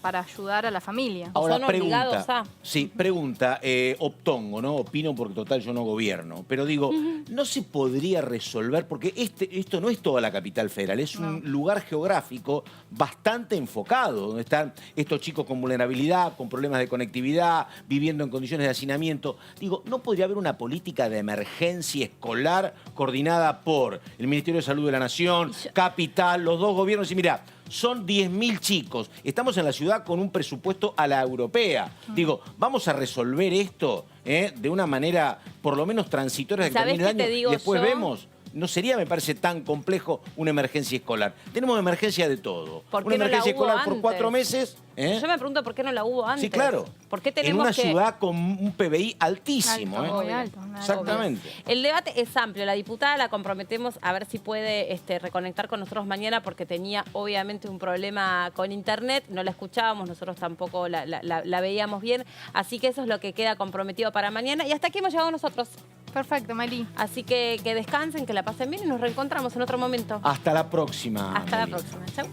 para ayudar a la familia. Ahora, pregunta. Sí, pregunta. Optongo, ¿no? Opino porque total yo no gobierno. Pero digo, ¿no se podría resolver? Porque esto no es toda la capital federal, es un lugar geográfico bastante enfocado, donde están estos chicos con vulnerabilidad, con problemas de conectividad, viviendo en condiciones de hacinamiento. Digo, ¿no podría haber una política de emergencia escolar coordinada por el Ministerio de Salud de la Nación, Capital, los dos gobiernos? Y mirá, son 10.000 chicos. Estamos en la ciudad con un presupuesto a la europea. Digo, vamos a resolver esto de una manera por lo menos transitoria hasta que ¿Sabés termine el qué año. te digo Después yo? vemos. No sería, me parece, tan complejo una emergencia escolar. Tenemos emergencia de todo. ¿Por qué Una no la emergencia hubo escolar por antes? 4 meses. Yo me pregunto por qué no la hubo antes. Sí, claro. ¿Por qué En tenemos una que... ciudad con un PBI altísimo. Alto, muy ¿eh? alto, Exactamente. El debate es amplio. La diputada la comprometemos a ver si puede reconectar con nosotros mañana porque tenía obviamente un problema con internet. No la escuchábamos, nosotros tampoco la veíamos bien. Así que eso es lo que queda comprometido para mañana. Y hasta aquí hemos llegado nosotros. Perfecto, Mari. Así que descansen, que la pasen bien y nos reencontramos en otro momento. Hasta la próxima. Hasta la Meli. próxima. Chau.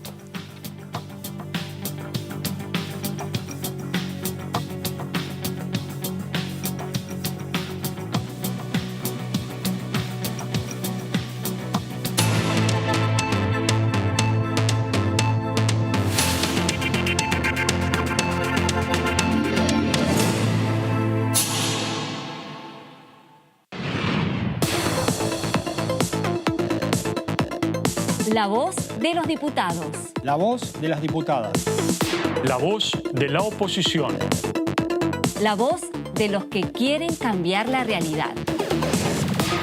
La voz de los diputados. La voz de las diputadas. La voz de la oposición. La voz de los que quieren cambiar la realidad.